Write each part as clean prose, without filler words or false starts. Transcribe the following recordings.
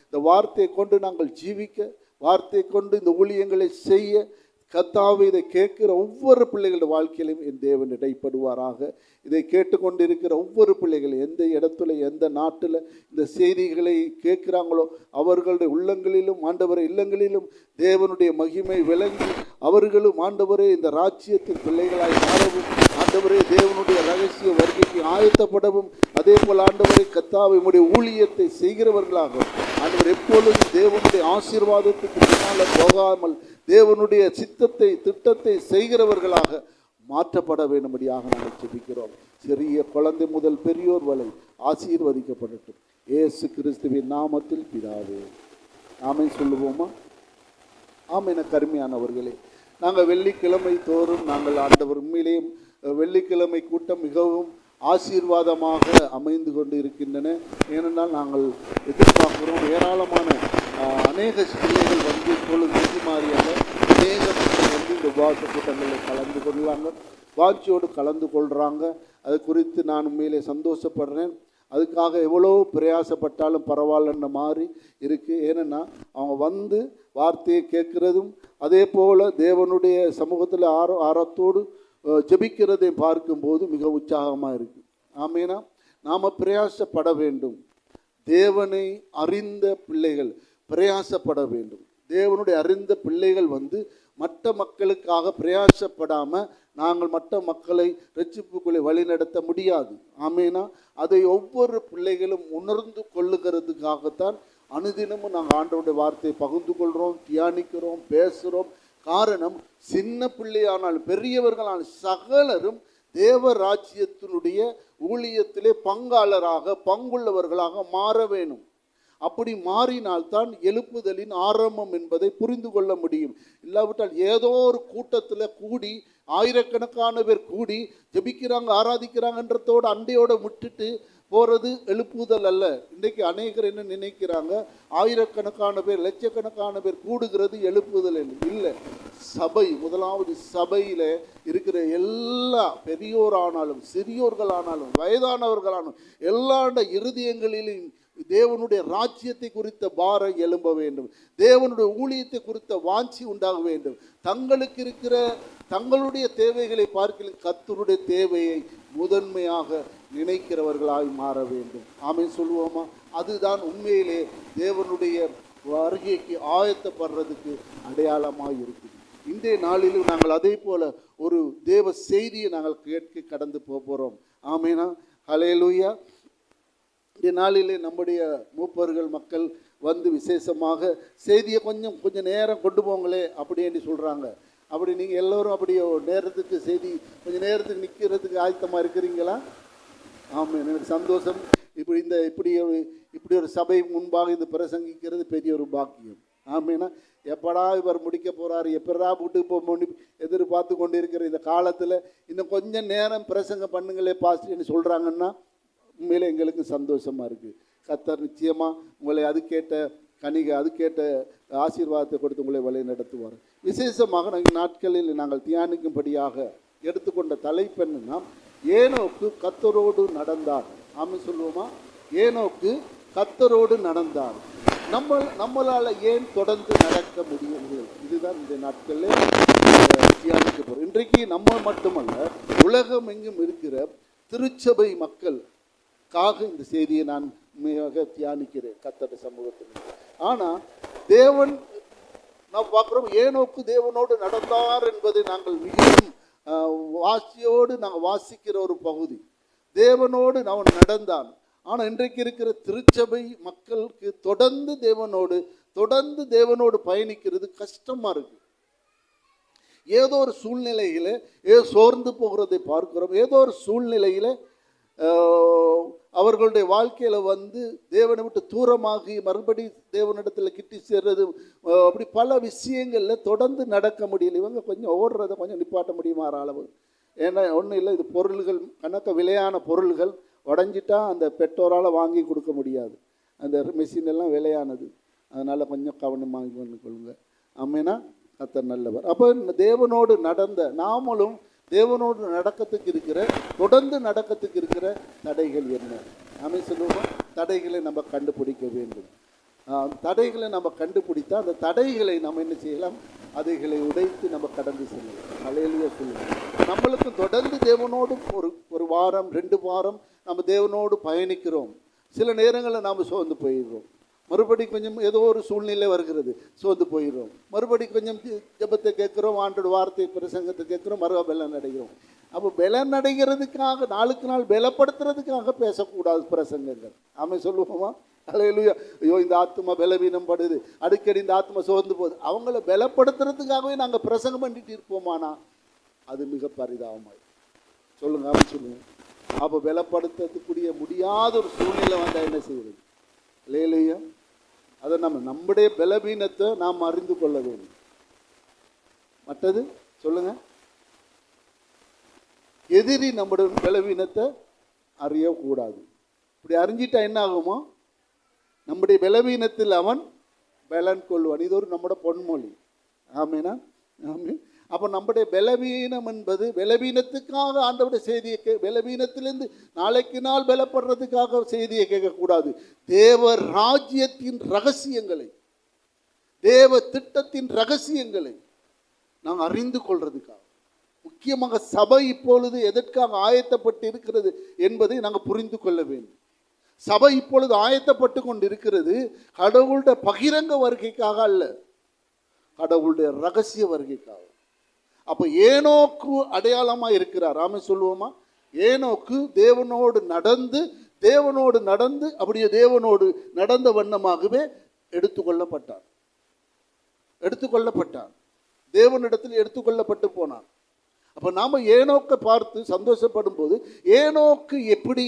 இந்த வார்த்தையை கொண்டு நாங்கள் ஜீவிக்க, வார்த்தையை கொண்டு இந்த ஊழியங்களை செய்ய கர்த்தாவே இதை கேட்கிற ஒவ்வொரு பிள்ளைகளுடைய வாழ்க்கையிலும் என் தேவன் இடைப்படுவாராக. இதை கேட்டுக்கொண்டிருக்கிற ஒவ்வொரு பிள்ளைகளும் எந்த இடத்துல எந்த நாட்டில் இந்த செய்திகளை கேட்குறாங்களோ அவர்களுடைய உள்ளங்களிலும் ஆண்டவரை இல்லங்களிலும் தேவனுடைய மகிமை விளங்கி அவர்களும் ஆண்டவரே இந்த ராஜ்யத்தின் பிள்ளைகளாய் மாறவும், ஆண்டவரே தேவனுடைய ரகசிய வருகைக்கு ஆயத்தப்படவும், அதே போல் ஆண்டவரை கர்த்தாவே உம்முடைய ஊழியத்தை செய்கிறவர்களாகவும், ஆண்டவர் எப்பொழுதும் தேவனுடைய ஆசீர்வாதத்துக்கு பின்னால் போகாமல் தேவனுடைய சித்தத்தை திட்டத்தை செய்கிறவர்களாக மாற்றப்பட வேண்டும்படியாக நாங்கள் ஜெபிக்கிறோம். சிறிய குழந்தை முதல் பெரியோர் வரை ஆசீர்வதிக்கப்படட்டும் இயேசு கிறிஸ்துவின் நாமத்தில் பிதாவே, ஆமென் சொல்லுவோமா? ஆமென். கருமையானவர்களே, நாங்கள் வெள்ளிக்கிழமை தோறும் நாங்கள் ஆண்டவர் உண்மையிலேயும் வெள்ளிக்கிழமை கூட்டம் மிகவும் ஆசீர்வாதமாக அமைந்து கொண்டு இருக்கின்றன. ஏனென்றால் நாங்கள் எதிர்பார்க்கிறோம் ஏராளமான அநேக பிள்ளைகள் வந்து இப்பொழுது நிதி மாறியாக அநேக மக்கள் வந்து இந்த உபவாச கூட்டங்களில் கலந்து கொள்ளாங்க, வாட்சியோடு கலந்து கொள்கிறாங்க. அது குறித்து நான் உண்மையிலே சந்தோஷப்படுறேன். அதுக்காக எவ்வளோ பிரயாசப்பட்டாலும் பரவாயில்லன்ற மாதிரி இருக்குது. ஏன்னா அவங்க வந்து வார்த்தையை கேட்குறதும் அதே போல் தேவனுடைய சமூகத்தில் ஆரத்தோடு ஜெபிக்கிறதை பார்க்கும்போது மிக உற்சாகமாக இருக்குது. ஆமேனா, நாம் பிரயாசப்பட வேண்டும். தேவனை அறிந்த பிள்ளைகள் பிரயாசப்பட வேண்டும். தேவனுடைய அறிந்த பிள்ளைகள் வந்து மற்ற மக்களுக்காக பிரயாசப்படாமல் நாங்கள் மற்ற மக்களை ரட்சிப்புக்குள்ளே வழிநடத்த முடியாது. ஆமேனா, அதை ஒவ்வொரு பிள்ளைகளும் உணர்ந்து கொள்ளுகிறதுக்காகத்தான் அனுதினமும் நாங்கள் ஆண்டவருடைய வார்த்தையை பகிர்ந்து கொள்கிறோம், தியானிக்கிறோம், பேசுகிறோம். காரணம், சின்ன பிள்ளையானாலும் பெரியவர்களான சகலரும் தேவ ராஜ்யத்தினுடைய ஊழியத்திலே பங்குள்ளவர்களாக மாற வேணும். அப்படி மாறினால்தான் எழுப்புதலின் ஆரம்பம் என்பதை புரிந்து கொள்ள முடியும். இல்லாவிட்டால் ஏதோ ஒரு கூட்டத்தில் கூடி ஆயிரக்கணக்கான பேர் கூடி ஜெபிக்கிறாங்க ஆராதிக்கிறாங்கன்றதோடு அண்டையோடு விட்டுட்டு போகிறது எழுப்புதல் அல்ல. இன்றைக்கு அநேகர் என்ன நினைக்கிறாங்க, ஆயிரக்கணக்கான பேர் லட்சக்கணக்கான பேர் கூடுகிறது எழுப்புதல் இல்லை. சபை, முதலாவது சபையில் இருக்கிற எல்லா பெரியோரானாலும் சிறியோர்களானாலும் வயதானவர்களானாலும் எல்லா இருதயங்களிலும் தேவனுடைய ராஜ்யத்தை குறித்த பாரம் எழும்ப வேண்டும். தேவனுடைய ஊழியத்தை குறித்த வாஞ்சி உண்டாக வேண்டும். தங்களுக்கு இருக்கிற தங்களுடைய தேவைகளை பார்க்கலாம் கர்த்தருடைய தேவையை முதன்மையாக நினைக்கிறவர்களாய் மாற வேண்டும். ஆமென் சொல்லுவோமா? அதுதான் உண்மையிலே தேவனுடைய வருகைக்கு ஆயத்தப்படுறதுக்கு அடையாளமாக இருக்குது. இன்றைய நாளிலும் நாங்கள் அதே போல ஒரு தேவ செய்தியை நாங்கள் கேட்க கடந்து போகிறோம். ஆமேனா, ஹல்லேலூயா. இந்த நாளிலே நம்முடைய மூப்பர்கள் மக்கள் வந்து விசேஷமாக செய்தியை கொஞ்சம் நேரம் கொண்டு போங்களே அப்படின்னு சொல்கிறாங்க. அப்படி நீங்கள் எல்லோரும் அப்படி நேரத்துக்கு செய்தி கொஞ்சம் நேரத்துக்கு நிற்கிறதுக்கு ஆயத்தமாக இருக்கிறீங்களா? ஆமாம், எனக்கு சந்தோஷம். இப்படி ஒரு சபை முன்பாக இது பிரசங்கிக்கிறது பெரிய ஒரு பாக்கியம். ஆமேனா, எப்படா இவர் முடிக்க போகிறாரு, எப்படா வீட்டுக்கு போக எதிர்பார்த்து கொண்டு இருக்கிற இந்த காலத்தில் இன்னும் கொஞ்சம் நேரம் பிரசங்கம் பண்ணுங்களே பாஸ்டர்னு சொல்கிறாங்கன்னா உண்மையிலே எங்களுக்கு சந்தோஷமாக இருக்குது. கர்த்தர் நிச்சயமாக உங்களை அதுக்கேற்ற ஆசீர்வாதத்தை கொடுத்து உங்களை வழி நடத்துவார். விசேஷமாக நாட்களில் நாங்கள் தியானிக்கும்படியாக எடுத்துக்கொண்ட தலைப்பு என்னன்னா, ஏனோக்கு கர்த்தரோடு நடந்தார். ஆமென் சொல்லுவோமா? ஏனோக்கு கர்த்தரோடு நடந்தார். நம்மளால் ஏன் தொடர்ந்து நடக்க முடியவில்லை? இதுதான் இந்த நாட்களில் தியானிக்க போகிறோம். இன்றைக்கு நம்ம மட்டுமல்ல, உலகம் எங்கும் இருக்கிற திருச்சபை மக்களுக்காக இந்த செய்தியை நான் மிக தியானிக்கிறேன் கர்த்தருடைய சமூகத்தில். ஆனால் தேவன் நாம் பார்க்குறோம், ஏனோக்கு தேவனோடு நடந்தார் என்பதை நாங்கள் மிகவும் வாசியோடு நாங்கள் வாசிக்கிற ஒரு பகுதி. தேவனோடு அவன் நடந்தான். ஆனால் இன்றைக்கு இருக்கிற திருச்சபை மக்களுக்கு தொடர்ந்து தேவனோடு பயணிக்கிறது கஷ்டமாக இருக்குது. ஏதோ ஒரு சூழ்நிலையில் சோர்ந்து போகிறதை பார்க்கிறோம். ஏதோ ஒரு சூழ்நிலையில் அவர்களுடைய வாழ்க்கையில் வந்து தேவனை விட்டு தூரமாகி மறுபடி தேவனிடத்தில் கிட்டி சேர்றது, அப்படி பல விஷயங்களில் தொடர்ந்து நடக்க முடியல. இவங்க கொஞ்சம் ஓடுறதை கொஞ்சம் நிப்பாட்ட முடியுமாற அளவு. ஏன்னா ஒன்றும் இல்லை, இது பொருள்கள் கணக்க விலையான பொருள்கள் உடஞ்சிட்டா அந்த பெற்றோரால் வாங்கி கொடுக்க முடியாது. அந்த மிஷின் எல்லாம் விலையானது. அதனால் கொஞ்சம் கவனமாக கொள்ளுங்க. ஆமேனா, கர்த்தர் நல்லவர். அப்போ தேவனோடு நடந்த நாமளும் தேவனோடு தொடர்ந்து நடக்கத்துக்கு இருக்கிற தடைகள் என்ன? ஆமென் சொல்லுவோமா? தடைகளை நம்ம கண்டுபிடிக்க வேண்டும். தடைகளை நம்ம கண்டுபிடித்தா அந்த தடைகளை நம்ம என்ன செய்யலாம், அதைகளை உடைத்து நம்ம கடந்து செல்லலாம். அல்லேலூயா சொல்லுங்கள். நம்மளுக்கும் தொடர்ந்து தேவனோடு ஒரு வாரம் 2 வாரம் நம்ம தேவனோடு பயணிக்கிறோம். சில நேரங்களில் நாம் சோர்ந்து போயிடுறோம். மறுபடி கொஞ்சம் ஏதோ ஒரு சூழ்நிலை வருகிறது, சோர்ந்து போயிடுறோம். மறுபடி கொஞ்சம் ஜெபத்தை கேட்குறோம், ஆண்டோட வார்த்தை பிரசங்கத்தை கேட்குறோம், பலன் அடைகிறோம். அப்போ பலன் அடைகிறதுக்காக நாளுக்கு நாள் பலப்படுத்துறதுக்காக பேசக்கூடாது பிரசங்கங்கள். ஆமாம் சொல்லுவோமா? அல்லேலூயா. ஐயோ இந்த ஆத்மா பலவீனம் படுது, அடிக்கடி இந்த ஆத்மா சோர்ந்து போகுது, அவங்கள பலப்படுத்துறதுக்காகவே நாங்கள் பிரசங்கம் பண்ணிட்டு இருப்போமானா அது மிக பரிதாபமாய். சொல்லுங்க, அவன் சொல்லுங்க. அப்போ பலப்படுத்தக்கூடிய முடியாத ஒரு சூழ்நிலை வந்தால் என்ன செய்வது? அல்லேலூயா. அதை நம்முடைய பலவீனத்தை நாம் அறிந்து கொள்ள வேண்டும். மற்றது சொல்லுங்க, எதிரி நம்முடைய பலவீனத்தை அறியக்கூடாது. இப்படி அறிஞ்சிட்டா என்ன ஆகுமோ, நம்முடைய பலவீனத்தில் அவன் பலன் கொள்வான். இது ஒரு நம்முடைய பொன்மொழி. ஆமேனா? ஆமே. அப்போ நம்முடைய பலவீனம் என்பது பலவீனத்துக்காக ஆண்டவருடைய செய்தியை பலவீனத்திலிருந்து நாளைக்கு நாள் பலப்படுறதுக்காக செய்தியை கேட்கக்கூடாது. தேவ ராஜ்யத்தின் ரகசியங்களை, தேவ திட்டத்தின் ரகசியங்களை நாங்கள் அறிந்து கொள்றதுக்காக, முக்கியமாக சபை இப்பொழுது எதற்காக ஆயத்தப்பட்டு இருக்கிறது என்பதை நாங்கள் புரிந்து கொள்ள வேண்டும். சபை இப்பொழுது ஆயத்தப்பட்டு கொண்டு இருக்கிறது கடவுளுடைய பகிரங்க வருகைக்காக அல்ல, கடவுளுடைய ரகசிய வருகைக்காக. அப்போ ஏனோக்கு அடையாளமாக இருக்கிறார். ஆமே சொல்லுவோமா? ஏனோக்கு தேவனோடு நடந்து அப்படியே தேவனோடு நடந்த வண்ணமாகவே எடுத்துக்கொள்ளப்பட்டார். தேவனிடத்தில் எடுத்துக்கொள்ளப்பட்டு போனார். அப்போ நாம் ஏனோக்கை பார்த்து சந்தோஷப்படும் போது ஏனோக்கு எப்படி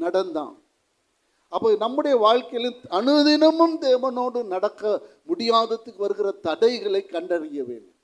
நடந்தான்? அப்போ நம்முடைய வாழ்க்கையில் அனுதினமும் தேவனோடு நடக்க முடியாததுக்கு வருகிற தடைகளை கண்டறிய வேண்டும்.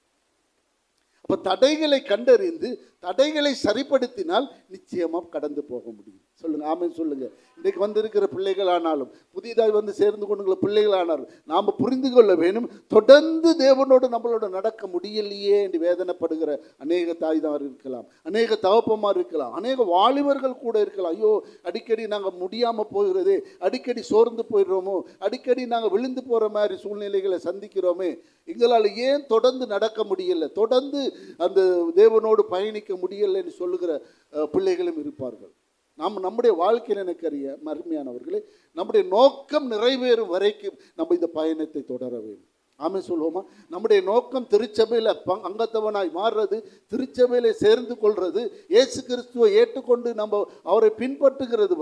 அப்போ தடைகளை கண்டறிந்து தடைகளை சரிப்படுத்தினால் நிச்சயமாக கடந்து போக முடியும். சொல்லுங்க, ஆமென் சொல்லுங்க. இன்றைக்கு வந்திருக்கிற பிள்ளைகளானாலும் புதிதாக வந்து சேர்ந்து கொண்டுள்ள பிள்ளைகளானாலும் நாம் புரிந்து கொள்ள வேணும், தொடர்ந்து தேவனோடு நம்மளோட நடக்க முடியலையே என்று வேதனைப்படுகிற அநேக தாய்தார் இருக்கலாம், அநேக தகப்பமார் இருக்கலாம், அநேக வாலிபர்கள் கூட இருக்கலாம். ஐயோ அடிக்கடி நாங்கள் முடியாமல் போகிறதே, அடிக்கடி சோர்ந்து போயிடுறோமோ, அடிக்கடி நாங்கள் விழுந்து போகிற மாதிரி சூழ்நிலைகளை சந்திக்கிறோமே, எங்களால் ஏன் தொடர்ந்து நடக்க முடியலை, தொடர்ந்து அந்த தேவனோடு பயணிக்க முடியலைன்னு சொல்லுகிற பிள்ளைகளும் இருப்பார்கள். நம்முடைய வாழ்க்கையில் எனக்கு அறிய மருமையானவர்களே, நம்முடைய நோக்கம் நிறைவேறும் வரைக்கும் நம்ம இந்த பயணத்தை தொடர வேண்டும். ஆமே சொல்லுவோமா? நம்முடைய நோக்கம் திருச்சபையில் அங்கத்தவனாய் மாறுறது, திருச்சபையில சேர்ந்து கொள்வது, இயேசு கிறிஸ்துவை ஏற்றுக்கொண்டு நம்ம அவரை பின்பற்றுகிறது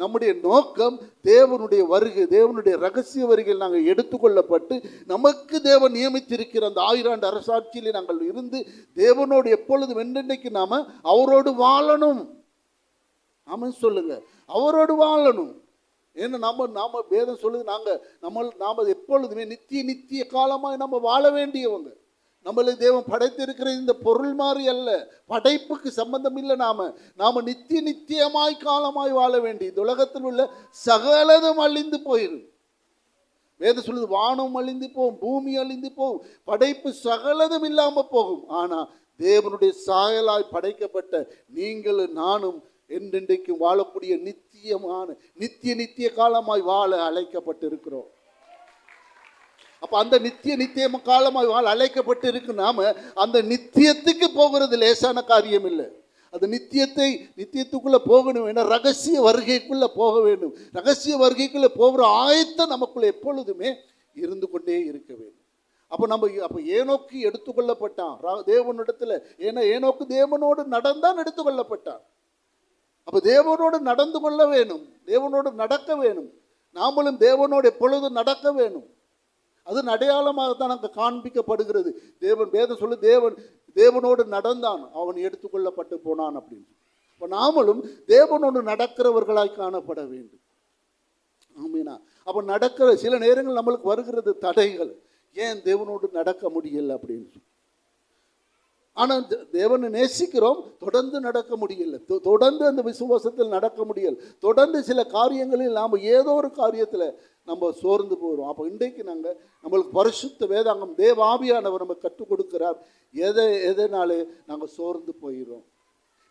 நம்முடைய நோக்கம் தேவனுடைய வருகை, தேவனுடைய ரகசிய வருகையில் நாங்கள் எடுத்துக்கொள்ளப்பட்டு நமக்கு தேவன் நியமித்திருக்கிற அந்த 1000 ஆண்டு அரசாட்சியிலே நாங்கள் இருந்து தேவனோடு எப்பொழுதும் என்றென்றைக்கு நாம் அவரோடு வாழணும். ஆமாம் சொல்லுங்க, அவரோடு வாழணும். ஏன்னா நாம வேதம் சொல்லுது, நாம் எப்பொழுதுமே நித்திய காலமாய் நம்ம வாழ வேண்டியவங்க. நம்மளை தேவன் படைத்திருக்கிற இந்த பொருள் மாதிரி அல்ல, படைப்புக்கு சம்பந்தம் இல்லை. நாம நித்தியமாய் காலமாய் வாழ வேண்டிய இந்த உலகத்தில் உள்ள சகலதும் அழிந்து போயிடும். வேதம் சொல்லுது, வானம் அழிந்து போகும், பூமி அழிந்து போகும், படைப்பு சகலதும் இல்லாமல் போகும். ஆனால் தேவனுடைய சாயலாய் படைக்கப்பட்ட நீங்களும் நானும் என்றென்றைக்கு வாழக்கூடிய நித்திய காலமாய் வாழ அழைக்கப்பட்டு இருக்கிறோம். அப்ப அந்த நித்திய காலமாய் வாழ அழைக்கப்பட்டு இருக்கு. நாம அந்த நித்தியத்துக்கு போகிறது லேசான காரியம் இல்லை. அது நித்தியத்துக்குள்ள போகணும். ஏன்னா ரகசிய வருகைக்குள்ள போக வேண்டும். ரகசிய வருகைக்குள்ள போகிற ஆயத்தம் நமக்குள்ள எப்பொழுதுமே இருந்து கொண்டே இருக்க வேண்டும். அப்போ ஏனோக்கு எடுத்துக்கொள்ளப்பட்டான் தேவனிடத்துல. ஏன்னா ஏனோக்கு தேவனோடு நடந்தான் எடுத்துக்கொள்ளப்பட்டான். அப்போ தேவனோடு நடந்து கொள்ள வேணும், தேவனோடு நடக்க வேணும். நாமளும் தேவனோடு எப்பொழுதும் நடக்க வேணும். அது அடையாளமாகத்தான் அங்கே காண்பிக்கப்படுகிறது. வேதம் சொல்லு, தேவனோடு நடந்தான், அவன் எடுத்துக்கொள்ளப்பட்டு போனான் அப்படின்னு. இப்போ நாமளும் தேவனோடு நடக்கிறவர்களாய் காணப்பட வேண்டும். ஆமீனா? அப்போ நடக்கிற சில நேரங்கள் நம்மளுக்கு வருகிறது தடைகள். ஏன் தேவனோடு நடக்க முடியல அப்படின்னு. ஆனால் தேவனை நேசிக்கிறோம், தொடர்ந்து நடக்க முடியல, தொடர்ந்து அந்த விசுவாசத்தில் நடக்க முடியல, தொடர்ந்து சில காரியங்களில் நாம் ஏதோ ஒரு காரியத்தில் நம்ம சோர்ந்து போகிறோம். அப்போ இன்றைக்கு நம்மளுக்கு பரிசுத்த வேதாங்கம் தேவ ஆவியானவர் நம்ம கற்றுக் கொடுக்கிறார். எதனாலே நாங்கள் சோர்ந்து போயிடுறோம்,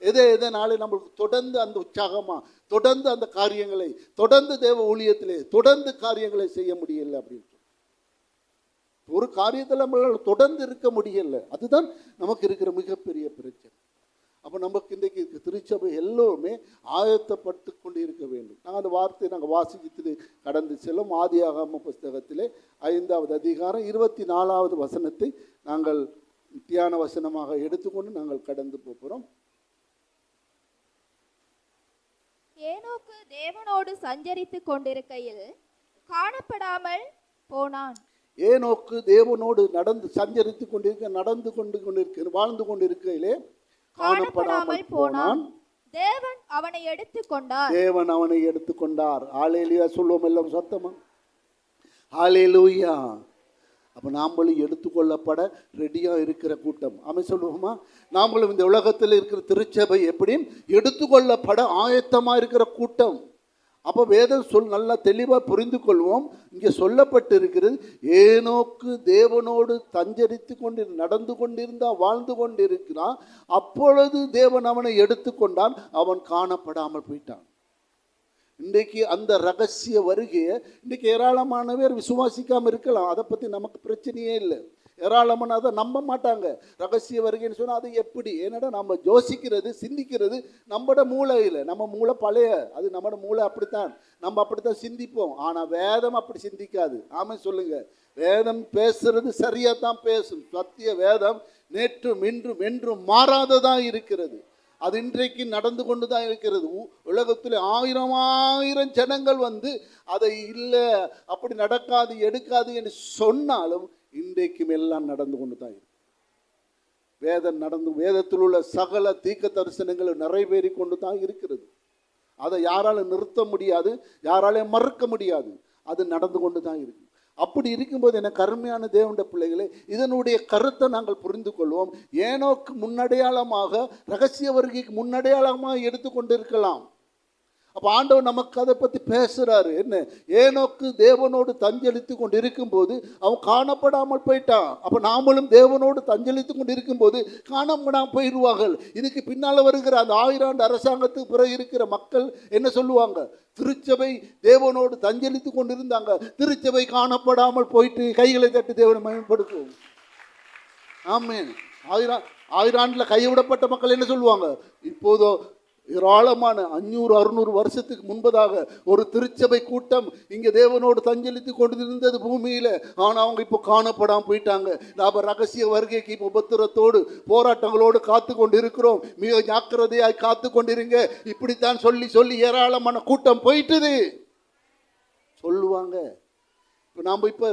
எதனாலே நம்மளுக்கு தொடர்ந்து அந்த உற்சாகமா, தொடர்ந்து அந்த காரியங்களை, தொடர்ந்து தேவ ஊழியத்திலே தொடர்ந்து காரியங்களை செய்ய முடியல அப்படின்னு ஒரு காரியத்தில் நம்மளால தொடர்ந்து இருக்க முடியல. அதுதான் நமக்கு இருக்கிற மிகப்பெரிய பிரச்சனை. அப்போ நமக்கு இன்றைக்கு திருச்சபை எல்லோருமே ஆயத்தப்பட்டு கொண்டு இருக்க வேண்டும். நாங்கள் அந்த வார்த்தையை நாங்கள் வாசித்து கடந்து செல்லும். ஆதியாகம புஸ்தகத்திலே 5வது அதிகாரம் 24வது வசனத்தை நாங்கள் தியான வசனமாக எடுத்துக்கொண்டு நாங்கள் கடந்து போகிறோம். ஏனோக்கு தேவனோடு சஞ்சரித்துக் கொண்டிருக்கையில் காணப்படாமல் போனான். ஏனோக்கு தேவனோடு நடந்து கொண்டிருக்க வாழ்ந்து கொண்டிருக்கையிலே காணப்படாமல் போனான். தேவன் அவனை எடுத்துக்கொண்டார். ஹல்லேலூயா சொல்லுவோம் எல்லாம் சத்தமா, ஹல்லேலூயா. அப்ப நாமளும் எடுத்துக்கொள்ளப்பட ரெடியா இருக்கிற கூட்டம். ஆமென் சொல்லுவோமா? நாமளும் இந்த உலகத்தில் இருக்கிற திருச்சபை எப்படியும் எடுத்துக்கொள்ளப்பட ஆயத்தமா இருக்கிற கூட்டம். அப்போ வேதம் நல்லா தெளிவாக புரிந்து கொள்வோம். இங்கே சொல்லப்பட்டு இருக்கிறது, ஏனோக்கு தேவனோடு சஞ்சரித்து நடந்து கொண்டிருந்தான், வாழ்ந்து கொண்டிருக்கிறான். அப்பொழுது தேவன் அவனை எடுத்துக்கொண்டான், அவன் காணப்படாமல் போயிட்டான். இன்றைக்கு அந்த ரகசிய வருகையை இன்றைக்கு ஏராளமான பேர் விசுவாசிக்காமல் இருக்கலாம். அதை பற்றி நமக்கு பிரச்சனையே இல்லை. ஏராளமான அதை நம்ப மாட்டாங்க. ரகசிய வருகைன்னு சொன்னால் அது எப்படி? ஏன்னா நம்ம யோசிக்கிறது சிந்திக்கிறது நம்மட மூளையில், நம்ம மூளை பழைய, அது நம்மட மூளை அப்படித்தான், நம்ம அப்படித்தான் சிந்திப்போம். ஆனால் வேதம் அப்படி சிந்திக்காது. ஆமாம் சொல்லுங்க. வேதம் பேசுறது சரியாக தான் பேசும். சத்திய வேதம் நேற்றும் இன்றும் என்றும் மாறாததான் இருக்கிறது. அது இன்றைக்கு நடந்து கொண்டு தான் இருக்கிறது. உலகத்தில் ஆயிரம் ஜனங்கள் வந்து அதை இல்லை அப்படி நடக்காது எடுக்காது என்று சொன்னாலும் இன்றைக்கும் எல்லாம் நடந்து கொண்டு தான் இருக்கு. வேதத்தில் உள்ள சகல தீர்க்க தரிசனங்கள் நிறைவேறி கொண்டு தான் இருக்கிறது. அதை யாராலும் நிறுத்த முடியாது, யாராலையும் மறுக்க முடியாது. அது நடந்து கொண்டு தான் இருக்கு. அப்படி இருக்கும்போது எனக்கு அருமையான தேவனுடைய பிள்ளைகளே, இதனுடைய கருத்தை நாங்கள் புரிந்து கொள்வோம். ஏனோக்கு முன்னடையாளமாக, ரகசிய வருகைக்கு முன்னடையாளமாக எடுத்துக்கொண்டு இருக்கலாம். அப்போ ஆண்டவர் நமக்கு அதை பற்றி பேசுகிறாரு. என்ன? ஏனோக்கு தேவனோடு தஞ்சலித்து கொண்டு இருக்கும்போது அவன் காணப்படாமல் போயிட்டான். அப்போ நாமளும் தேவனோடு தஞ்சலித்து கொண்டு இருக்கும்போது காணப்படாமல் போயிடுவார்கள். இதுக்கு பின்னால் வருகிற அந்த 1000 ஆண்டு அரசாங்கத்துக்கு பிறகு இருக்கிற மக்கள் என்ன சொல்லுவாங்க? திருச்சபை தேவனோடு தஞ்சலித்து கொண்டு இருந்தாங்க, திருச்சபை காணப்படாமல் போயிட்டு கைகளை தட்டி தேவனை மகிமைப்படுத்துவோம். ஆமென். 1000 ஆண்டில் கைவிடப்பட்ட மக்கள் என்ன சொல்லுவாங்க? இப்போதோ ஏராளமான 500-600 வருஷத்துக்கு முன்பதாக ஒரு திருச்சபை கூட்டம் இங்கே தேவனோடு தஞ்சலித்து கொண்டு இருந்தது பூமியில். ஆனால் அவங்க இப்போ காணப்படாமல் போயிட்டாங்க. நாம் ரகசிய வருகைக்கு இப்போ உபத்திரத்தோடு போராட்டங்களோடு காத்து கொண்டு இருக்கிறோம். மிக ஜாக்கிரதையாய் காத்து கொண்டிருங்க. இப்படித்தான் சொல்லி ஏராளமான கூட்டம் போயிட்டுது சொல்லுவாங்க. இப்போ நாம் இப்போ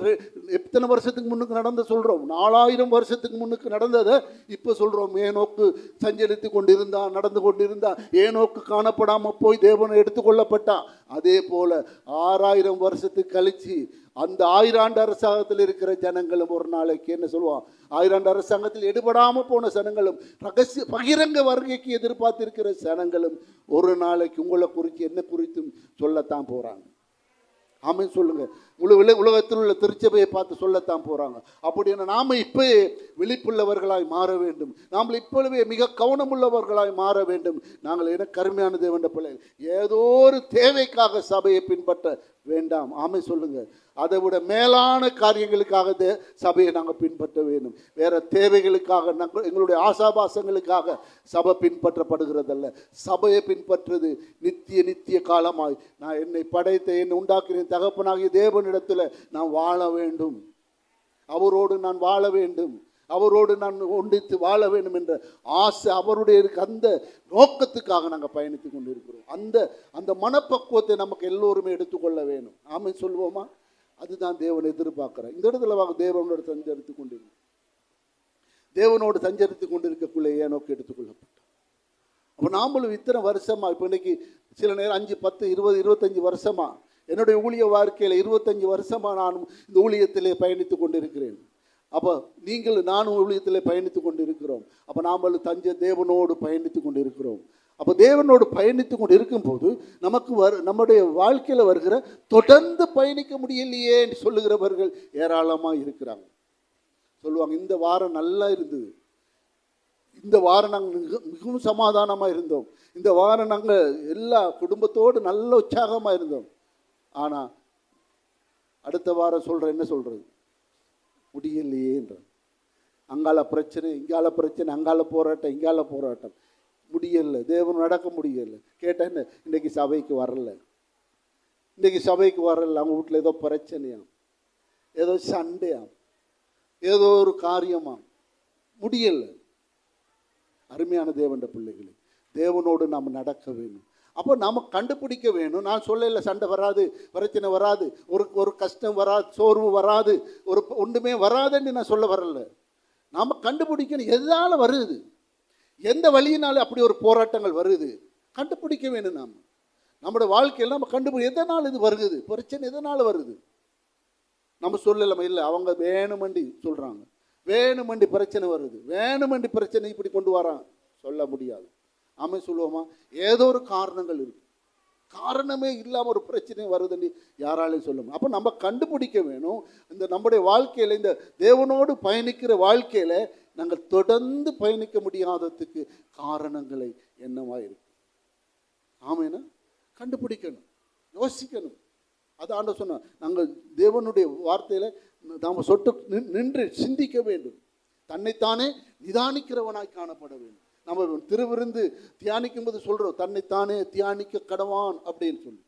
எத்தனை வருஷத்துக்கு முன்னுக்கு நடந்த சொல்கிறோம்? 4000 வருஷத்துக்கு முன்னுக்கு நடந்ததை இப்போ சொல்கிறோம். ஏனோக்கு சஞ்சரித்து கொண்டிருந்தான், நடந்து கொண்டிருந்தான், ஏனோக்கு காணப்படாமல் போய் தேவனை எடுத்துக்கொள்ளப்பட்டான். அதே போல் 6000 வருஷத்துக்கு கழித்து அந்த 1000 ஆண்டு அரசாங்கத்தில் இருக்கிற ஜனங்களும் ஒரு நாளைக்கு என்ன சொல்லுவான்? 1000 ஆண்டு அரசாங்கத்தில் எடுபடாமல் போன ஜனங்களும், ரகசிய பகிரங்க வருகைக்கு எதிர்பார்த்திருக்கிற ஜனங்களும் ஒரு நாளைக்கு உங்களை குறித்து என்ன குறித்தும் சொல்லத்தான் போகிறாங்க. ஆமென் சொல்லுங்க. உலகத்தில் உள்ள திருச்சபையை பார்த்து சொல்லத்தான் போறாங்க. அப்படின்னா நாம இப்போ விழிப்புள்ளவர்களாய் மாற வேண்டும். நாம் இப்பொழுதே மிக கவனமுள்ளவர்களாய் மாற வேண்டும். நாங்கள் என்ன கருமையான தேவனுடைய பிள்ளைகள், ஏதோ ஒரு தேவைக்காக சபையை பின்பற்ற வேண்டாம். ஆமென் சொல்லுங்க. அதை விட மேலான காரியங்களுக்காக சபையை நாங்கள் பின்பற்ற வேண்டும். வேற தேவைகளுக்காக எங்களுடைய ஆசாபாசங்களுக்காக சபை பின்பற்றப்படுகிறதல்ல. சபையை பின்பற்றுறது நித்திய காலமாய் நான் என்னை படைத்த என்னை உண்டாக்கினேன் தகப்பனாகிய தேவனிடத்தில் நான் வாழ வேண்டும், அவரோடு நான் வாழ வேண்டும், அவரோடு நான் ஒன்றித்து வாழ வேண்டும் என்ற ஆசை அவருடைய அந்த நோக்கத்துக்காக நாங்கள் பயணித்து கொண்டு இருக்கிறோம். அந்த மனப்பக்குவத்தை நமக்கு எல்லோருமே எடுத்துக்கொள்ள வேணும். ஆமென் சொல்லுவோமா? அதுதான் தேவன் எதிர்பார்க்கிறார். இந்த இடத்துல வாங்க, தேவனோடு சஞ்சரித்து கொண்டிருக்க, தேவனோடு சஞ்சரித்து கொண்டிருக்கக்குள்ளே ஏனோக்கு எடுத்துக்கொள்ளப்பட்டான். அப்போ நாமளும் இத்தனை வருஷமா, இப்போ இன்னைக்கு சில நேரம் 5, 10, 20, 25 வருஷமா என்னுடைய ஊழிய வாழ்க்கையில் 25 வருஷமா நானும் இந்த ஊழியத்திலே பயணித்து கொண்டிருக்கிறேன். அப்போ நானும் ஊழியத்திலே பயணித்து கொண்டு இருக்கிறோம். அப்போ நாமளும் தேவனோடு பயணித்து கொண்டு இருக்கிறோம். அப்போ தேவனோடு பயணித்து கொண்டு இருக்கும்போது நமக்கு நம்முடைய வாழ்க்கையில் வருகிற தொடர்ந்து பயணிக்க முடியலையே என்று சொல்லுகிறவர்கள் ஏராளமாக இருக்கிறாங்க. சொல்லுவாங்க, இந்த வாரம் நல்லா இருந்தது, இந்த வாரம் நாங்கள் மிகவும் சமாதானமாக இருந்தோம். இந்த வாரம் நாங்கள் எல்லா குடும்பத்தோடு நல்ல உற்சாகமாக இருந்தோம். ஆனால் அடுத்த வாரம் சொல்கிறேன், என்ன சொல்கிறது, முடியலையேன்ற. அங்கால பிரச்சனை, இங்கால பிரச்சனை, அங்கால போராட்டம், இங்கால போராட்டம், முடியலை, தேவன் நடக்க முடியலை. கேட்டேன், என்ன இன்றைக்கி சபைக்கு வரல, இன்றைக்கி சபைக்கு வரல, அவங்க வீட்டில் ஏதோ பிரச்சனையாம், ஏதோ சண்டையாம், ஏதோ ஒரு காரியமாம், முடியலை. அருமையான தேவனுடைய பிள்ளைகளே, தேவனோடு நாம் நடக்க வேணும். அப்போ நாம் கண்டுபிடிக்க வேணும். நான் சொல்லலை சண்டை வராது, பிரச்சனை வராது, ஒரு கஷ்டம் வராது, சோர்வு வராது, ஒன்றுமே வராதுன்னு நான் சொல்ல வரல. நாம் கண்டுபிடிக்கணும் எதால் வருது, எந்த வழியினால அப்படி ஒரு போராட்டங்கள் வருது கண்டுபிடிக்க வேணும். நாம் நம்மளோட வாழ்க்கையில் நம்ம எதனால் இது வருது, பிரச்சனை எதனால் வருது. நம்ம சொல்லலாமா, இல்லை அவங்க வேணுமண்டி சொல்கிறாங்க, வேணுமண்டி பிரச்சனை வருது, வேணுமண்டி பிரச்சனை இப்படி கொண்டு வரான், சொல்ல முடியாது. ஆமாம் சொல்லுவோமா, ஏதோ ஒரு காரணங்கள் இருக்கு, காரணமே இல்லாமல் ஒரு பிரச்சனை வருதுன்னு யாராலையும் சொல்லுவோம். அப்போ நம்ம கண்டுபிடிக்க வேணும். இந்த நம்முடைய வாழ்க்கையில், இந்த தேவனோடு பயணிக்கிற வாழ்க்கையில் நாங்கள் தொடர்ந்து பயணிக்க முடியாததுக்கு காரணங்களை என்னவா இருக்கு. ஆமேனா, கண்டுபிடிக்கணும், யோசிக்கணும். அது ஆண்டவர் சொன்னார், நாங்கள் தேவனுடைய வார்த்தையில் நாம் சொட்டு நின்று சிந்திக்க வேண்டும், தன்னைத்தானே நிதானிக்கிறவனாய் காணப்பட வேண்டும். நம்ம திருவிருந்து தியானிக்கும் போது சொல்கிறோம், தன்னைத்தானே தியானிக்க கடவான் அப்படின்னு சொல்லி.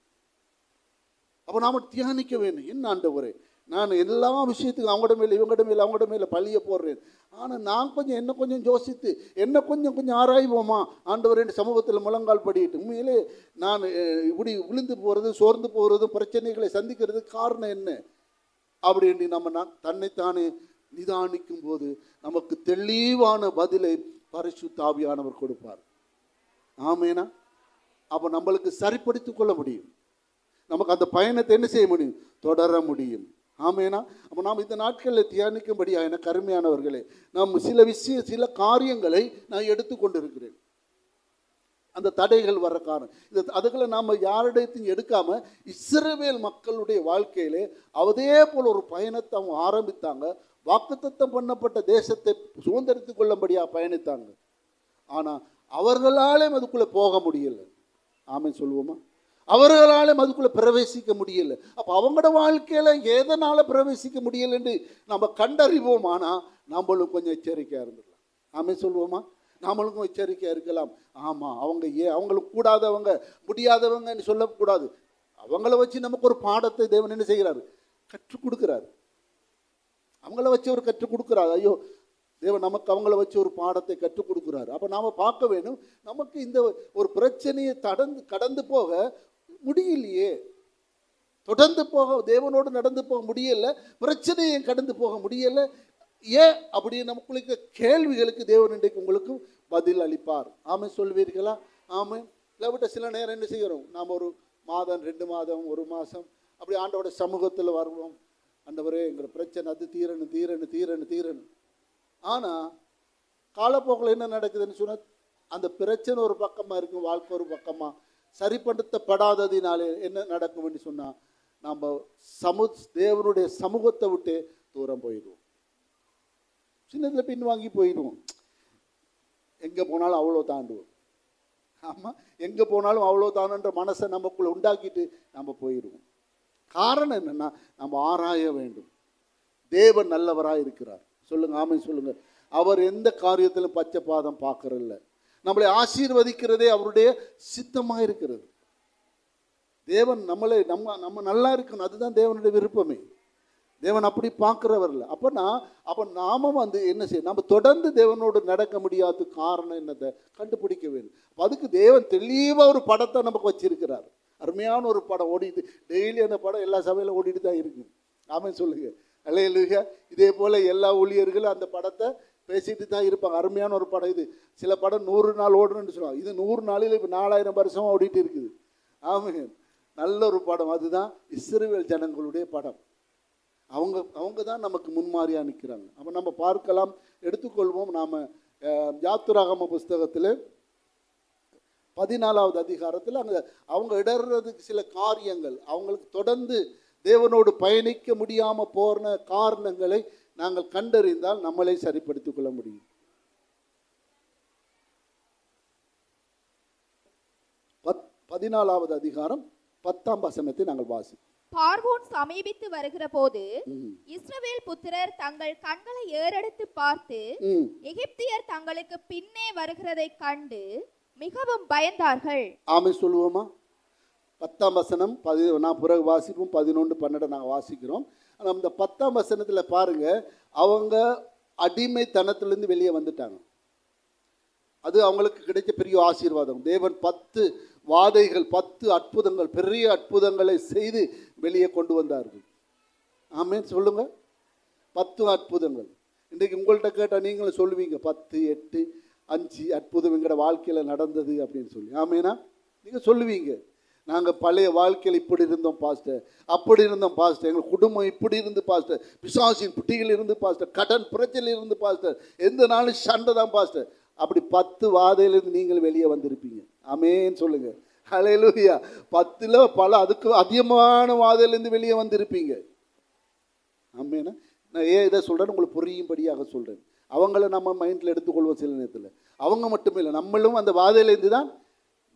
அப்போ நாம் தியானிக்க வேண்டும். என்ன ஆண்டவரே, நான் எல்லா விஷயத்துக்கும் அவங்கட மேலே இவங்கட மேலே அவங்கட மேலே பழிய போடுறேன், ஆனால் நான் கொஞ்சம் என்ன கொஞ்சம் யோசித்து என்ன கொஞ்சம் ஆராய்வோமா ஆண்டவரே சமூகத்தில் முழங்கால் படிட்டு. உண்மையிலே நான் இப்படி விழுந்து போகிறது, சோர்ந்து போகிறதும், பிரச்சனைகளை சந்திக்கிறது காரணம் என்ன அப்படின்னு நம்ம தன்னைத்தானே நிதானிக்கும் போது நமக்கு தெளிவான பதிலை பரிசுத்த ஆவியானவர் கொடுப்பார். ஆமேனா, அப்போ நம்மளுக்கு சரிப்படுத்திக் கொள்ள முடியும், நமக்கு அந்த பயணத்தை என்ன செய்ய முடியும், தொடர முடியும். ஆமேனா, அப்போ நாம் இந்த நாட்களில் தியானிக்கும்படியாக எனக்கு அருமையானவர்களே, நாம் சில காரியங்களை நான் எடுத்துக்கொண்டு இருக்கிறேன். அந்த தடைகள் வர காரணம் அதுகளை நாம் யாரிடத்தையும் எடுக்காம இஸ்ரவேல் மக்களுடைய வாழ்க்கையிலே அதே போல் ஒரு பயணத்தை அவங்க ஆரம்பித்தாங்க. வாக்குத்தத்தம் பண்ணப்பட்ட தேசத்தை சுதந்திரித்துக் கொள்ளும்படியாக பயணித்தாங்க. ஆனால் அவர்களாலே அதுக்குள்ளே போக முடியலை. ஆமென் சொல்லுவோமா, அவர்களாலே அதுக்குள்ளே பிரவேசிக்க முடியலை. அப்போ அவங்களோட வாழ்க்கையில் எதனால் பிரவேசிக்க முடியலைன்னு நம்ம கண்டறிவோம். ஆனால் நம்மளும் கொஞ்சம் எச்சரிக்கையாக இருந்துடலாம். ஆமென் சொல்லுவோமா, நாமளுக்கும் எச்சரிக்கையாக இருக்கலாம். ஆமாம், அவங்க அவங்களுக்கு கூடாதவங்க முடியாதவங்கன்னு சொல்லக்கூடாது. அவங்கள வச்சு நமக்கு ஒரு பாடத்தை தேவன் என்ன செய்கிறாரு, கற்றுக் கொடுக்குறாரு. அவங்கள வச்சு ஒரு கற்றுக் கொடுக்குறாரு. ஐயோ, தேவன் நமக்கு அவங்கள வச்சு ஒரு பாடத்தை கற்றுக் கொடுக்குறாரு. அப்போ நாம் பார்க்க வேணும், நமக்கு இந்த ஒரு பிரச்சனையை கடந்து போக முடியலையே, தொடர்ந்து போக தேவனோடு நடந்து போக முடியலை, பிரச்சனையை கடந்து போக முடியலை, ஏன் அப்படி நமக்குள்ள கேள்விகளுக்கு தேவன் இன்றைக்கு உங்களுக்கு பதில் அளிப்பார். ஆமென் சொல்வீர்களா? ஆமென். இல்லாவிட்ட சில நேரம் என்ன செய்கிறோம், நாம் ஒரு மாதம் 2 மாதம் 1 மாதம் அப்படி ஆண்டவரோட சமூகத்தில் வருவோம். ஆண்டவரே எங்கிற பிரச்சனை அது தீரணும். ஆனால் காலப்போக்கில் என்ன நடக்குதுன்னு சொன்னால், அந்த பிரச்சனை ஒரு பக்கமாக இருக்கும், வாழ்க்கை ஒரு பக்கமாக சரிப்படுத்தப்படாததினாலே என்ன நடக்கும்னு சொன்னால், நம்ம தேவனுடைய சமூகத்தை விட்டு தூரம் போயிடுவோம், சின்னதில் பின்வாங்கி போயிடுவோம். எங்கே போனாலும் அவ்வளோ தாண்டுவோம். ஆமாம், எங்கே போனாலும் அவ்வளோ தானுன்ற மனசை நமக்குள்ளே உண்டாக்கிட்டு நம்ம போயிடுவோம். காரணம் என்னென்னா, நம்ம ஆராய வேண்டும். தேவன் நல்லவராக இருக்கிறார். சொல்லுங்கள், ஆமென் சொல்லுங்கள். அவர் எந்த காரியத்திலும் பச்சை பாதம் பார்க்கறதில்ல. நம்மளை ஆசீர்வதிக்கிறதே அவருடைய சித்தமாக இருக்கிறது. தேவன் நம்ம நல்லா இருக்கணும், அதுதான் தேவனுடைய விருப்பமே. தேவன் அப்படி பார்க்குறவர்ல. அப்போ நாம என்ன செய்யணும், நம்ம தொடர்ந்து தேவனோடு நடக்க முடியாத காரணம் என்னதை கண்டுபிடிக்க வேண்டும். அதுக்கு தேவன் தெளிவாக ஒரு படத்தை நமக்கு வச்சிருக்கிறார். அருமையான ஒரு படம் ஓடிட்டு, டெய்லி அந்த படம் எல்லா சபையிலும் ஓடிட்டு தான் இருக்கும். ஆமென் சொல்லுங்க, அல்லேலூயா. இதே போல் எல்லா ஊழியர்களும் அந்த படத்தை பேசிட்டு தான் இருப்பாங்க. அருமையான ஒரு படம் இது. சில படம் 100 நாள் ஓடுன்னு சொல்லுவாங்க. இது 100 நாளில் இப்போ 4000 வருஷமாக ஓடிட்டு இருக்குது. ஆமென், நல்ல ஒரு படம். அதுதான் இஸ்ரவேல் ஜனங்களுடைய படம். அவங்க தான் நமக்கு முன்மாதிரியாக நிற்கிறாங்க. அப்போ நம்ம பார்க்கலாம், எடுத்துக்கொள்வோம். நாம் யாத்திராகம புஸ்தகத்தில் 14வது அதிகாரத்தில் அவங்க இடறதுக்கு சில காரியங்கள், அவங்களுக்கு தொடர்ந்து தேவனோடு பயணிக்க முடியாமல் போன காரணங்களை நாங்கள் கண்டறிந்தால் நம்மளை சரிப்படுத்திக் கொள்ள முடியும். 14வது அதிகாரம் 10ஆம் வசனத்தை நாங்கள் வாசி. பார்வோன் சமீபித்து வருகிற போது ம். இஸ்ரவேல் புத்திரர் தங்கள் கண்களை ஏறெடுத்து பார்த்து ம். எகிப்தியர் தங்களுக்கு பின்னே வருகிறதை கண்டு மிகவும் பயந்தார்கள். ஆமென் சொல்லுவோமா? 10ஆம் வசனம் நான் பிறகு வாசிப்போம். 11, 12 நாங்கள் வாசிக்கிறோம். ஆனால் அந்த 10ஆம் வசனத்தில் பாருங்க, அவங்க அடிமைத்தனத்திலிருந்து வெளியே வந்துட்டாங்க. அது அவங்களுக்கு கிடைச்ச பெரிய ஆசீர்வாதம். தேவன் 10 வாதைகள், 10 அற்புதங்கள், பெரிய அற்புதங்களை செய்து வெளியே கொண்டு வந்தார்கள். ஆமென் சொல்லுங்க. 10 அற்புதங்கள். இன்றைக்கு உங்கள்கிட்ட கேட்டால் நீங்களும் சொல்லுவீங்க 10, 8, 5 அற்புதம் எங்களோட வாழ்க்கையில் நடந்தது அப்படின்னு சொல்லி. ஆமேனா? நீங்கள் சொல்லுவீங்க, நாங்கள் பழைய வாழ்க்கையில் இப்படி இருந்தோம் பாஸ்டர், அப்படி இருந்தோம் பாஸ்டர், எங்கள் குடும்பம் இப்படி இருந்து பாஸ்டர், பிசாசின் புட்டிகள் இருந்து பாஸ்டர், கடன் பிரச்சனையில் இருந்து பாஸ்டர், எந்த நாளும் சண்டை தான் பாஸ்டர். அப்படி 10 வாதையிலிருந்து நீங்கள் வெளியே வந்திருப்பீங்க. ஆமேன்னு சொல்லுங்க. ஹல்லேலூயா. 10ல் பல அதுக்கு அதிகமான வாதையிலிருந்து வெளியே வந்திருப்பீங்க. ஆமேனா? நான் ஏன் இதை சொல்கிறேன்னு உங்களுக்கு புரியும்படியாக சொல்கிறேன். அவங்கள நம்ம மைண்டில் எடுத்துக்கொள்வோம் சில நேரத்தில். அவங்க மட்டுமே இல்லை, நம்மளும் அந்த வாதையிலேருந்து தான்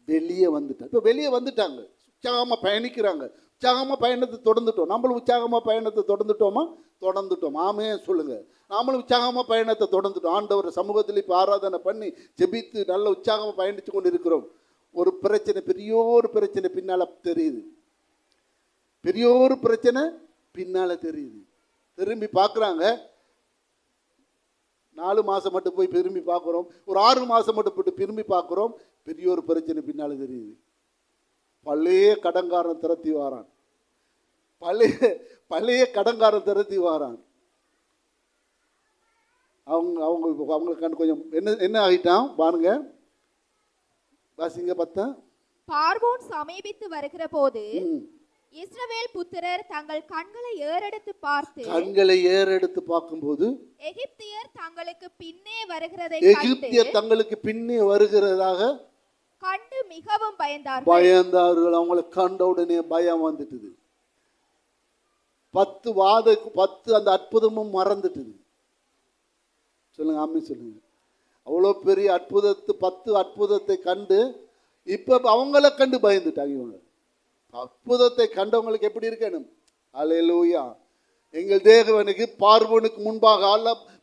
வெளியே வந்துட்டாங்க. இப்போ வெளியே வந்துட்டாங்க, உற்சாகமாக பயணிக்கிறாங்க. உற்சாகமாக பயணத்தை தொடர்ந்துட்டோம். நம்மளும் உற்சாகமாக பயணத்தை தொடர்ந்துட்டோமா? தொடர்ந்துட்டோம். ஆமே சொல்லுங்கள். நாமளும் உற்சாகமாக பயணத்தை தொடர்ந்துட்டோம். ஆண்டவர் சமூகத்தில் இப்போ ஆராதனை பண்ணி ஜெபித்து நல்ல உற்சாகமாக பயணித்து கொண்டு இருக்கிறோம். ஒரு பிரச்சனை, பெரிய ஒரு பிரச்சனை பின்னால் தெரியுது. பெரிய ஒரு பிரச்சனை பின்னால் தெரியுது. திரும்பி பார்க்குறாங்க. 4 மாதம் மட்டும் போய் திரும்பி பார்க்குறோம், ஒரு 6 மாதம் மட்டும் போட்டு திரும்பி பார்க்குறோம், பெரிய ஒரு பிரச்சனை பின்னால் தெரியுது. பழைய கடங்காரன் திரத்தி வாரான். பழைய கடங்காரன் திரத்தி வாரான். அவங்களுக்கு கண்டு கொஞ்சம் என்ன ஆகிட்டான் பாருங்க. வாசிங்க 10. பார்வோன் சமீபித்து வருகிற போது இஸ்ரவேல் புத்திரர் தங்கள் கண்களை ஏறெடுத்து பார்க்கும்போது எகிப்தியர் தங்களுக்கு பின்னே வருகிறதாக கண்டு மிகவும் பயந்தார்கள். அவங்களை கண்ட உடனே பயம் வந்துட்டுது. 10 அந்த அற்புதமும் மறந்துட்டுது. சொல்லுங்க ஆமென் சொல்லுங்க. அவ்வளோ பெரிய 10 அற்புதத்தை கண்டு இப்போ அவங்கள கண்டு பயந்துட்டாங்க. இவங்க அற்புதத்தை கண்டவங்களுக்கு எப்படி இருக்கணும்? அல்லேலூயா. எங்கள் தேவனுக்கு பார்வோனுக்கு முன்பாக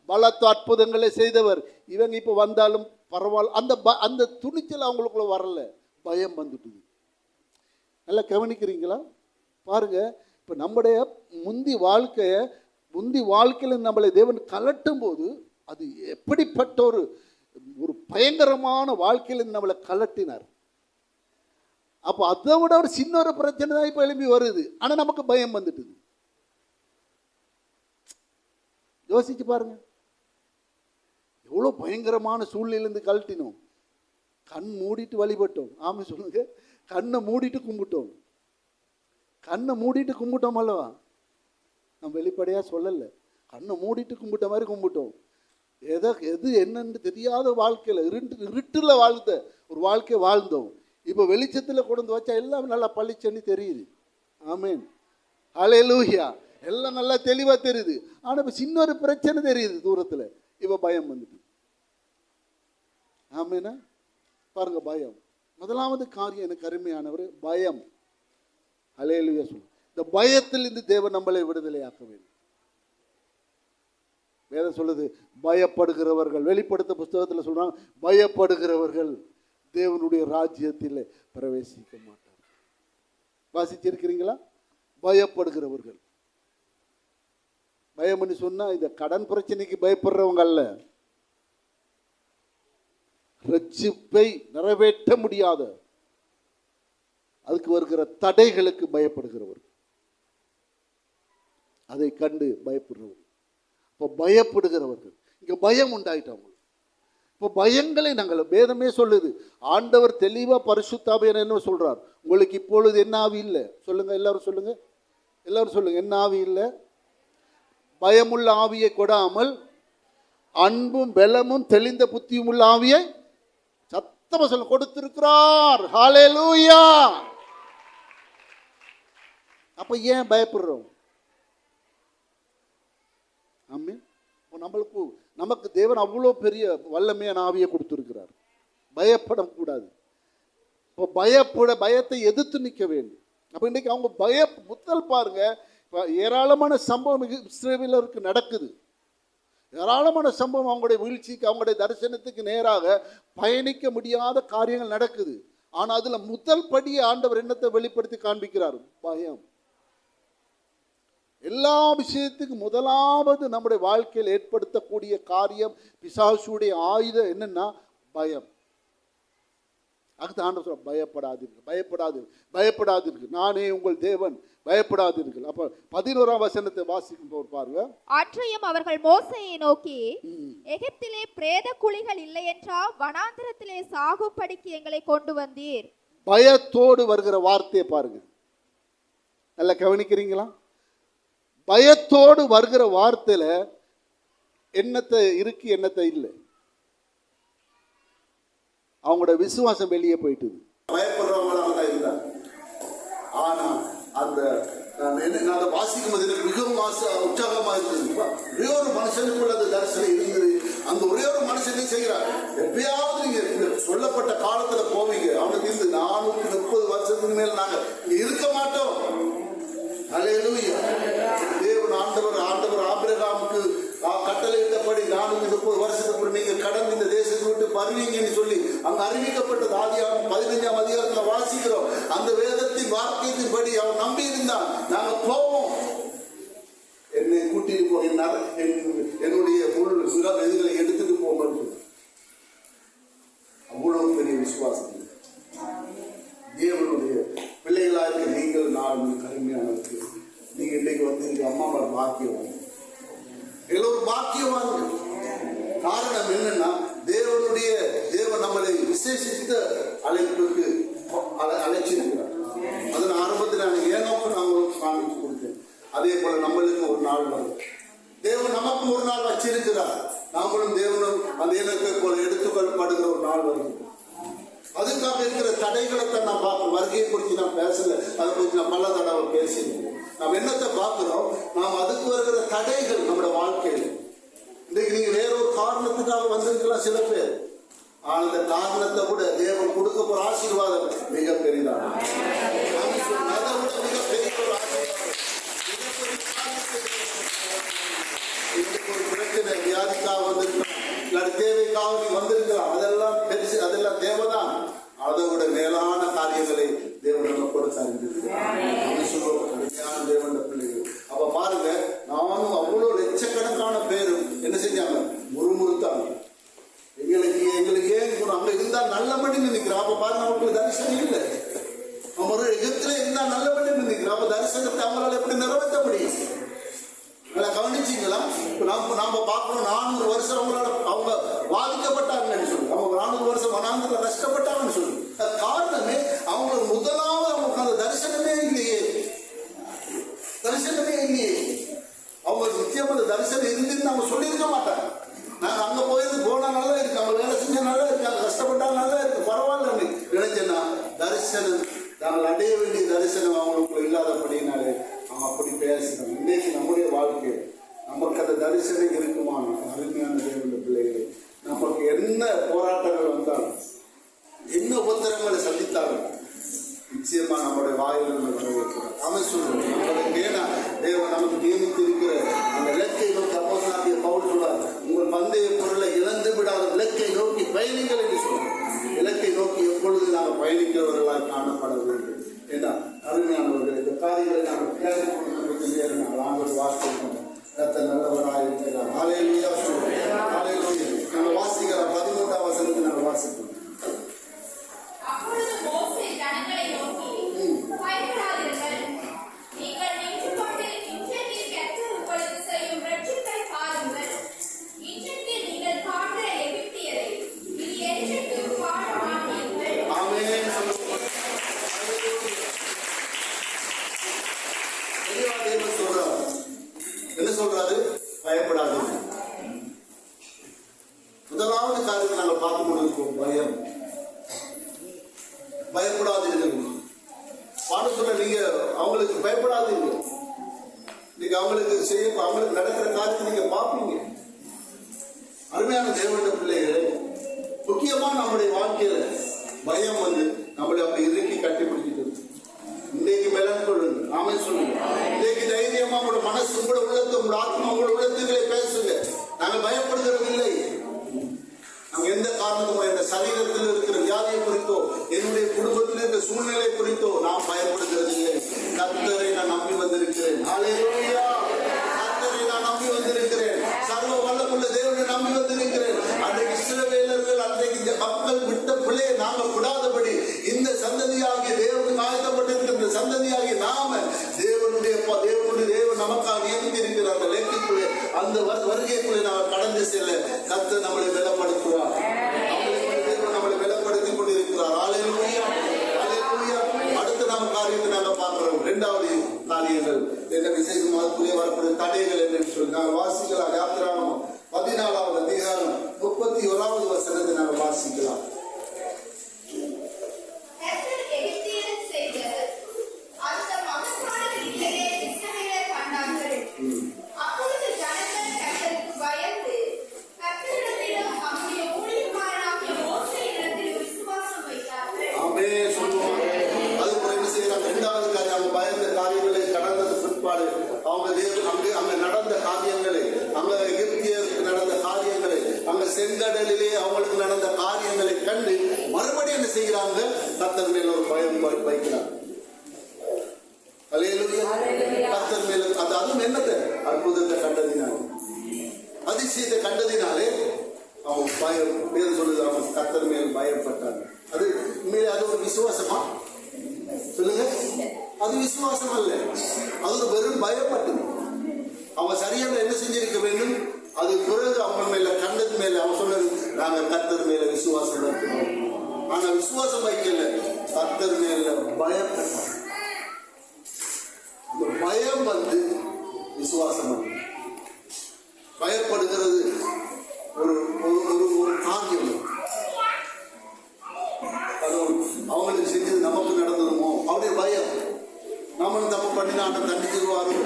பலத்த அற்புதங்களை செய்தவர். இவங்க இப்போ வந்தாலும் பரவாயில்ல, அந்த துணிச்சல் அவங்களுக்குள்ள வரல, பயம் வந்துட்டுது. நல்லா கவனிக்கிறீங்களா? பாருங்க, இப்போ நம்முடைய முந்தி வாழ்க்கையில் நம்மளை தேவன் கலட்டும் போது அது எப்படிப்பட்ட ஒரு பயங்கரமான வாழ்க்கையில் நம்மளை கலட்டினார். அப்போ அதை விட ஒரு சின்ன ஒரு பிரச்சனை தான் இப்போ எழுப்பி வருது. ஆனால் நமக்கு பயம் வந்துட்டுது. யோசிச்சு பாருங்க, எவ்வளோ பயங்கரமான சூழ்நிலையிலிருந்து கழட்டினோம். கண் மூடிட்டு வழிபட்டோம். ஆமா சொல்லுங்க. கண்ணை மூடிட்டு கும்பிட்டோம். அல்லவா? நம்ம வெளிப்படையாக சொல்லலை, கண்ணை மூடிட்டு கும்பிட்ட மாதிரி கும்பிட்டோம். எது என்னன்னு தெரியாத வாழ்க்கையில் இருட்டில் வாழ்ந்த ஒரு வாழ்க்கை வாழ்ந்தோம். இப்போ வெளிச்சத்தில் கொண்டு வச்சா எல்லாம் நல்லா பளிச்சன்னு தெரியுது. ஆமேன் ஹல்லேலூயா. எல்லாம் நல்லா தெளிவாக தெரியுது. ஆனால் இப்போ சின்ன ஒரு பிரச்சனை தெரியுது தூரத்தில். இப்போ பயம் வந்துட்டு. ஆமேனா? பாருங்க, பயம் முதலாவது காரியம். எனக்கு அருமையானவர் பயம். ஹல்லேலூயா சொல்லு. இந்த பயத்தில் இருந்து தேவன் நம்மளை விடுதலையாக்க வேண்டும். வேதம் சொல்லுது, பயப்படுகிறவர்கள், வெளிப்படுத்த புஸ்தகத்தில் சொல்றாங்க, பயப்படுகிறவர்கள் தேவனுடைய ராஜ்யத்தில் பிரவேசிக்க மாட்டார். வாசிச்சிருக்கிறீங்களா? பயப்படுகிறவர்கள். பயம்னு சொன்னா இந்த கடன் பிரச்சனைக்கு பயப்படுறவங்க அல்ல, ரட்சிப்பை நிறைவேற்ற முடியாத அதுக்கு வருகிற தடைகளுக்கு பயப்படுகிறவர், அதை கண்டு பயப்படுறவர். இப்போ பயப்படுகிறவர்கள், இங்க பயம் உண்டாயிட்டாங்க. இப்போ பயங்களை நாங்கள், வேதமே சொல்லுது, ஆண்டவர் தெளிவா பரிசுத்த ஆவியானவர் என்ன சொல்றார்? உங்களுக்கு இப்பொழுது என்ன ஆவி இல்லை? சொல்லுங்க, எல்லாரும் சொல்லுங்க, என்ன ஆவி இல்லை? பயமுள்ள ஆவியை கொடாமல் அன்பும் பலமும் தெளிந்த புத்தியும் உள்ள ஆவியை சத்தமா சொல்ல கொடுத்திருக்கிறார். ஹல்லேலூயா. அப்ப ஏன் பயப்படுறோம்? ஆமென். நமக்கு தேவன் அவ்வளோ பெரிய வல்லமையான ஆவியை கொடுத்திருக்கிறார். பயப்படக்கூடாது. இப்போ பயத்தை எதிர்த்து நிற்க வேண்டும். அப்போ இன்றைக்கி அவங்க முதல் பாருங்க, இப்போ ஏராளமான சம்பவம் இஸ்ரவேலருக்கு நடக்குது. ஏராளமான சம்பவம் அவங்களுடைய வீழ்ச்சிக்கு, அவங்களுடைய தரிசனத்துக்கு நேராக பயணிக்க முடியாத காரியங்கள் நடக்குது. ஆனால் அதில் முதல் படியை ஆண்டவர் என்னத்தை வெளிப்படுத்தி காண்பிக்கிறார்? பயம். எல்லா விஷயத்துக்கும் முதலாவது நம்முடைய வாழ்க்கையில் ஏற்படுத்தக்கூடிய காரியம், பிசாசுடைய ஆயுதம் என்னன்னா பயம். அதுக்கு ஆண்டவர் சொல்ற, பயப்படாதீர்கள், பயப்படாதீர்கள், பயப்படாதீர்கள், நானே உங்கள் தேவன், பயப்படாதீர்கள். அப்ப 11ஆம் வசனத்தை வாசிக்கும் போது பாருங்க. அன்றையும் அவர்கள் மோசேயை நோக்கி, எகிப்திலே பிரேத குழிகள் இல்லை என்றா வனாந்திரத்திலே சாகும்படிக்கு எங்களை கொண்டு வந்தீர். பயத்தோடு வருகிற வார்த்தையை பாருங்க, நல்லா கவனிக்கிறீங்களா? பயத்தோடு வருகிற வார்த்தையில என்னத்தை இருக்கு, என்னத்தை இல்லை. அவங்களோட விசுவாசம் வெளியே போயிட்டுது. பயப்படுறவங்களாக தான் இருந்தாங்க. ஆனா அந்த வாசிக்கும் போது எனக்கு மிகவும் உற்சாகமா இருந்தது. ஒரே ஒரு மனுஷனுக்குள்ள அந்த தரிசனம் இருந்தது. அந்த ஒரே ஒரு மனுஷனே செய்கிறார். எப்பயாவது நீங்க சொல்லப்பட்ட காலத்துல போவீங்க. அவனுக்கு இருந்து 430 வருஷத்துக்கு மேல நாங்க இங்க இருக்க மாட்டோம். அல்லேலூயா. தேவன் ஆண்டவர் ஆபிரகாமுக்கு கட்டளையிட்டபடி 430 வருஷத்துக்கு நீங்க கடந்து இந்த தேசத்தை விட்டு வருவீங்கன்னு சொல்லி அங்க அறிவிக்கப்பட்டது. ஆதியாகமம் 15ஆம் அதிகாரத்துல வாசிக்கிறோம். அந்த வேதத்தின் வார்த்தையின்படி அவன் நம்பி இருந்தான். நாங்க போவோம், என்னை கூட்டிட்டு போகிறார், என்னுடைய இதுகளை எடுத்துட்டு போவோம். அவ்வளவு பெரிய விசுவாசம். தேவனுடைய பிள்ளைகளா இருக்க நீங்கள், நான் கருமையானவருக்கு நீங்க இன்னைக்கு வந்து அம்மா பாக்கியம், எல்லோரும் பாக்கியவான்கள். காரணம் என்னன்னா, தேவன் நம்மளை விசேஷித்த அழைப்புக்கு அழைச்சிருக்கிறார். அதன் ஆரம்பத்தில் நான் ஏனோக்கு நாங்களும் காண்பித்து கொடுத்தேன். அதே போல நம்மளுக்கு ஒரு நாள் வரும். தேவன் நமக்கு ஒரு நாள் வச்சிருக்கிறார். நாமளும் தேவனும் அந்த ஏனத்தை போல எடுத்துக்கொள்ளப்படுகிற ஒரு நாள் வரும். அதுக்காக இருக்கிற தடைகளை தான் நான் பார்க்கிறோம். வருகையை குறித்து நான் பேசல, அதை குறித்து நான் பல தடவை பேசினேன். நாம் என்னத்தை பார்க்கிறோம்? நாம் அதுக்கு வருகிற தடைகள் நம்முடைய வாழ்க்கையில். இன்னைக்கு நீங்க வேற ஒரு காரணத்துக்காக வந்திருக்கலாம் சில பேர். ஆனா அந்த காரணத்தை கூட தேவன் கொடுக்க போற ஆசீர்வாதம் மிக பெரிதான். ஒரு பிரச்சனை, வியாதிக்காக வந்திருக்கலாம், இல்லாட்டி தேவைக்காக நீ வந்திருக்கலாம். அதெல்லாம் பெருசு, அதெல்லாம் தேவைதான். அதை விட மேலான காரியங்களை தேவன் நம்ம கொடுக்க அறிந்திருக்கிறார். தேவன் பிள்ளைகள். அப்ப பாருங்க, நானும் அவ்வளவு லட்சக்கணக்கான பேரும் என்ன செஞ்சாங்க? முறுமுறுத்தாங்க. எங்களுக்கு ஏன் அங்க இருந்தா நல்லபடி நினைக்கிறோம். அப்ப பாருங்க, அவங்களுக்கு தரிசனம் இல்லை. நம்ம ஒரு எகிப்தில இருந்தா நல்லபடி நினைக்கிறோம். அப்ப தரிசனத்தை அவங்களால எப்படி நிறைவேற்ற முடியும்? கவனிச்சீங்களா? நாம பார்க்கணும், 400 வருஷம் அவங்க பாதிக்கப்பட்டாங்கன்னு சொல்லி, அவங்க 400 வருஷம் வனாந்திரத்துல கஷ்டப்பட்டாங்கன்னு சொல்லி. காரணமே அவங்களுக்கு முதலாவது அவங்களுக்கு அந்த தரிசனமே இல்லையே. அவங்களுக்கு நிச்சயமா அந்த தரிசனம் இருந்துன்னு அவங்க சொல்லியிருக்க மாட்டாங்க. நாங்க அங்க போனா நல்லா இருக்கு, அவங்க வேலை செஞ்சா நல்லா இருக்கு, அவங்க கஷ்டப்பட்டா நல்லா இருக்கு, பரவாயில்ல நினைச்சேன்னா தரிசனம், நாங்கள் அடைய வேண்டிய தரிசனம் அவங்களுக்கு இல்லாதபடினாலே அவங்க அப்படி பேசுறாங்க. இன்னைக்கு நம்முடைய வாழ்க்கை நமக்கு அந்த தரிசனம் இருக்குமா? அருமையான தேவனுடைய பிள்ளைகளை, நமக்கு என்ன போராட்டங்கள் வந்தாலும், என்ன உபத்திரங்களை சந்தித்தாலும் நிச்சயமா நம்முடைய வாயில் வரவேற்கிறார். அவன் சொல்லுவோம், ஏன்னா தேவன் நமக்கு நியமித்து இருக்கிற அந்த இலக்கை நோக்கி அப்போஸ்தலனாகிய பவுல் சொல்றார், உங்கள் பந்தய பொருளை இழந்து விடாத இலக்கை நோக்கி பயணிகள் என்று சொல்றார். இலக்கை நோக்கி எப்பொழுது நாங்கள் பயணிக்கிறவர்களால் காணப்பட வேண்டும். ஏன்னா அருமையானவர்கள், இந்த காரியங்களை நாங்கள் கேள்வி கொடுத்து நாங்கள் ஆண்டவர் வாசிக்கிறோம். நல்லவராக இருக்கிறார். ஹல்லேலூயா சொல்லுவோம். ஹல்லேலூயா. நாங்கள் வாசிக்கிறோம். 13ஆம் வசனத்தை நாங்கள் வாசிக்கிறோம். என்ன சொல்றாரு? பயப்படாதீங்க. முதலாவது காரியத்தை நாங்கள் பார்த்து கொண்டிருக்கோம், பயம். பயப்படாதீர்கள். பாட சொல்ல, நீங்க அவங்களுக்கு பயப்படாதீங்க. நீங்க அவங்களுக்கு நடக்கிற காரியத்தை நீங்க பார்ப்பீங்க. அருமையான தேவனுடைய பிள்ளைகளே, முக்கியமா நம்முடைய வாழ்க்கையில பயம் நம்முடைய கர்த்தரை நான் நம்பி வந்திருக்கிறேன். ஹல்லேலூயா. கர்த்தரை நான் நம்பி வந்திருக்கிறேன். சர்வ வல்லமுள்ள தேவனை நம்பி வந்திருக்கிறேன். அன்றைக்கு இஸ்ரவேலர்கள், அன்றைக்கு இந்த மக்கள் விட்ட பிள்ளையை நாங்கள் விடாதபடி இந்த சந்ததியாகிய தேவனுக்கு ஆயத்தப்பட்டிருக்கின்ற சந்ததியாகிய நாம தேவனுடைய தேவன் நமக்காக நியமித்து இருக்கிற அந்த லெக்கிக்குள்ளே, அந்த வருகைக்குள்ளே நாம் கடந்து செல்ல கர்த்தர் நம்மளை பலப்படுத்துவார். நம்மளை பலப்படுத்திக் கொண்டிருக்கிறார். ஹல்லேலூயா. ஹல்லேலூயா. அடுத்த நம்ம காரியத்தை நாங்கள் பார்க்கிறோம். இரண்டாவது காரியங்கள் என்ன விசேஷம், அதுக்குள்ளே வரக்கூடிய தடைகள் என்னன்னு சொல்லி நாங்கள் வாசிக்கலாம். யாத்திராகமம் 14வது அதிகாரம் 31வது வசனத்தை நாங்கள் வாசிக்கலாம். செங்கடலிலே அவங்களுக்கு நடந்த காரியங்களை கண்டு மறுபடியும் என்ன செய்கிறாங்க, கர்த்தர் மேல ஒரு பயம் வைக்கிறாங்க. கர்த்தர் மேல அதுவும் என்னது, அற்புதத்தை கண்டதினாலே, அதிசயத்தை கண்டதினாலே அவங்க பயம், பேர் சொல்லுது, அவங்க கர்த்தர் மேல் பயப்பட்டாங்க. அது உண்மையிலே அது ஒரு விசுவாசமா சொல்லுங்க? அது விசுவாசம் அல்ல, அது ஒரு வெறும் பயப்பட்டது. அவங்க சரியான என்ன செஞ்சிருக்க வேண்டும், அது பிறகு அவங்க மேல கண்டது மேல அவங்க சொன்னது, நாங்க கர்த்தர் மேல விசுவாசம் வைக்கணும். ஆனா விசுவாசம் வைக்கல, கர்த்தர் மேல பயப்பட்டோம். இந்த பயம் வந்து விசுவாசம் வந்து பயப்படுகிறது ஒரு ஒரு காரியம். அது அவங்களுக்கு செஞ்சது நமக்கு நடந்துருமோ அப்படியே பயம். நம்மளும் தப்பு பண்ணினா தண்டிச்சிருவாரு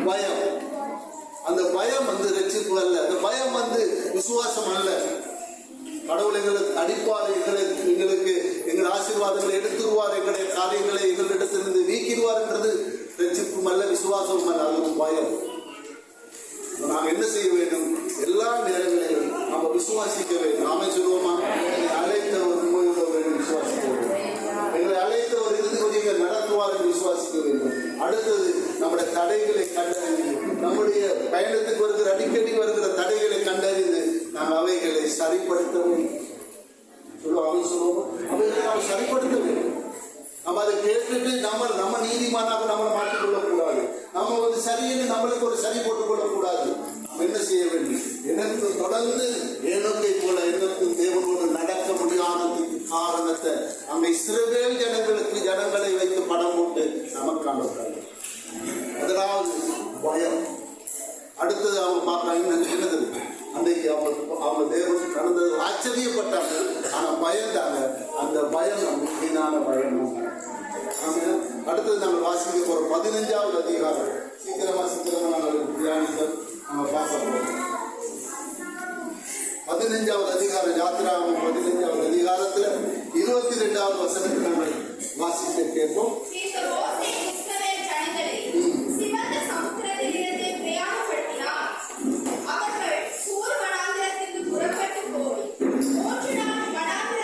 பயம். அந்த பயம் வந்து ரட்சிப்பு அல்ல, அந்த பயம் வந்து விசுவாசம் அல்ல. கடவுள் எங்களுக்கு அடிப்பார், எங்களுக்கு எங்கள் ஆசீர்வாதங்களை எடுத்துருவார், எங்களுடைய காரியங்களை எங்களிடத்திலிருந்து நீக்கிடுவார் என்றது ரட்சிப்பும் அல்ல, விசுவாசமும் அல்ல, அது பயம். நாம் என்ன செய்ய வேண்டும், எல்லா நேரங்களிலும் நம்ம விசுவாசிக்க வேண்டும். நாம சொல்லுவோமா, அழைத்த ஒரு நோயோட வேண்டும் விசுவாசிக்க வேண்டும், எங்களை அழைத்த ஒரு இறுதி நடத்துவார் என்று விசுவாசிக்க வேண்டும். அடுத்தது நம்முடைய தடைகளை கண்டறிந்து, நம்முடைய பயணத்துக்கு வருகிற அடிக்கடி வருகிற தடைகளை கண்டறிந்து நாம் அவைகளை சரிப்படுத்த வேண்டும். சொல்லுவோம், அவைகளை நாம் சரிப்படுத்த வேண்டும். நம்ம அதை கேட்டுட்டு நம்ம நீதிமானாக நம்மளை மாற்றிக்கொள்ளக் கூடாது. நம்ம வந்து சரியென்று நம்மளுக்கு ஒரு சரி போட்டுக் கொள்ளக் கூடாது. நம்ம என்ன செய்ய வேண்டும், எனக்கு தொடர்ந்து ஏனோக்கை போல எனக்கும் தேவனோடு நடக்க முடியாததுக்கு காரணத்தை அங்க இஸ்ரவேல் ஜனங்களை வைத்து படம் போட்டு நமக்கான முதலாவது பயம். அடுத்தது அவங்க பார்க்கறாங்க என்னது, அன்றைக்கு அவங்க தேவன் நடந்தது ஆச்சரியப்பட்டாங்க, ஆனா பயந்தாங்க. அந்த பயம் வீணான பயம். அடுத்தது நாங்கள் வாசிக்க போற 15வது அதிகாரம், சீக்கிரமா நாங்கள் தியானிக்க நம்ம பார்க்க போறோம். 15வது அதிகாரம், யாத்திராகமம் 15வது அதிகாரத்துல 22வது வசனத்தை நாங்கள் வாசிக்க கேட்போம்.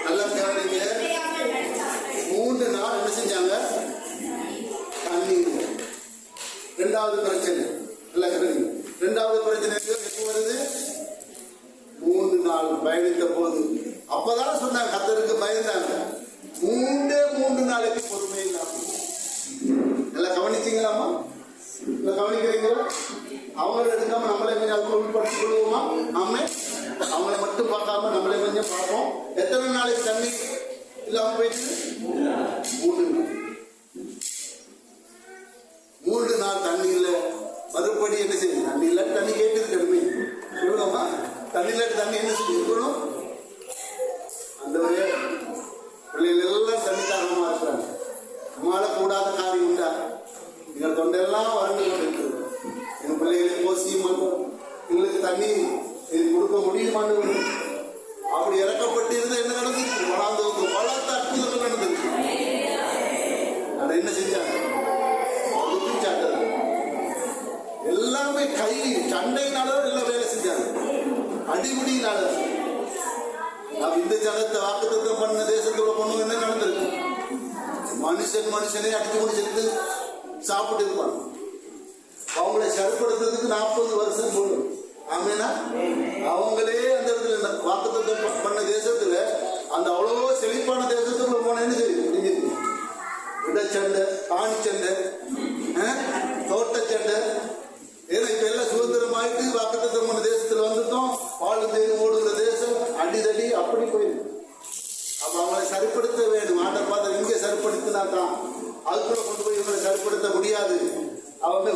நல்லா கவனிங்க, 3 நாள் என்ன செஞ்சாங்க, தண்ணீர். இரண்டாவது பிரச்சனை இல்ல, இரண்டாவது பிரச்சனை எப்போ வருது, 3 நாள் பயணித்த போது அப்பதான் சொன்னாங்க, கர்த்தருக்கு பயந்தாங்க. 3 நாளைக்கு பொறுமை இல்லாம. எல்லாம் கவனிச்சீங்களாமா, கவனிக்கிறீங்களா? அவங்களை எடுக்காம நம்மளை கொஞ்சம் உட்படுத்திக் கொள்வோமா? நாம அவங்களை மட்டும் பார்க்காம நம்மளை கொஞ்சம் பார்ப்போம். எத்தனை நாளைக்கு தண்ணி இல்லாம போயிட்டு, 3 நாள் தண்ணி இல்ல. மறுபடி என்ன செய்யும், தண்ணி இல்ல, தண்ணி கேட்டு சொல்லுவோமா, தண்ணி இல்ல, தண்ணி என்ன செஞ்சிருக்கணும், அந்த பிள்ளைகள் எல்லாம் தண்ணி தாகமா இருக்கிறாங்க. நம்மளால கூடாத காரியம் உண்டா? எங்கள் தொண்டெல்லாம் வறண்டு கொண்டிருக்கிறது. எங்கள் பிள்ளைகளை போசிய மாட்டோம், எங்களுக்கு தண்ணி கொடுக்க முடியுமான்னு அப்படி இறக்கப்பட்டிருந்தா என்ன நடந்துருக்கு, வளாந்தவுக்கு பலத்த அற்புதங்கள் நடந்திருக்கு. அதை என்ன செஞ்சாங்க, எல்லாமே கை சண்டையினால எல்லாம் வேலை செஞ்சாங்க, அடிமுடியினால. நாம் இந்த ஜனத்தை வாக்குத்தத்தம் பண்ண தேசத்துல பொண்ணு என்ன நடந்திருக்கு, மனுஷனே அடிச்சு முடிச்சிருந்து சாப்பிட்டு இருப்பாங்க. அவங்களை சரிப்படுத்துறதுக்கு 40 வருஷம் போடும். ஆமேனா? அவங்களே அந்த இடத்துல வாக்குத்தத்தம் பண்ண தேசத்துல அந்த அவ்வளோ செழிப்பான தேசத்துக்குள்ள போனேன்னு சரி இடச்சண்டை, காணிச்சண்டை, தோட்டச்சண்டை. ஏன்னா இப்ப எல்லாம் சுதந்திரமாயிட்டு வாக்குத்தத்தம் பண்ண தேசத்துல வந்துட்டோம். பால் தேன் ஓடுகிற தேசம், அடிதடி அப்படி போயிருக்கு. அப்ப அவங்களை சரிப்படுத்த வேண்டும். ஆண்டர் பார்த்து இங்கே சரிப்படுத்தினா தான் அதுக்குள்ள கொண்டு போய் இவங்களை சரிப்படுத்த முடியாது. அவங்க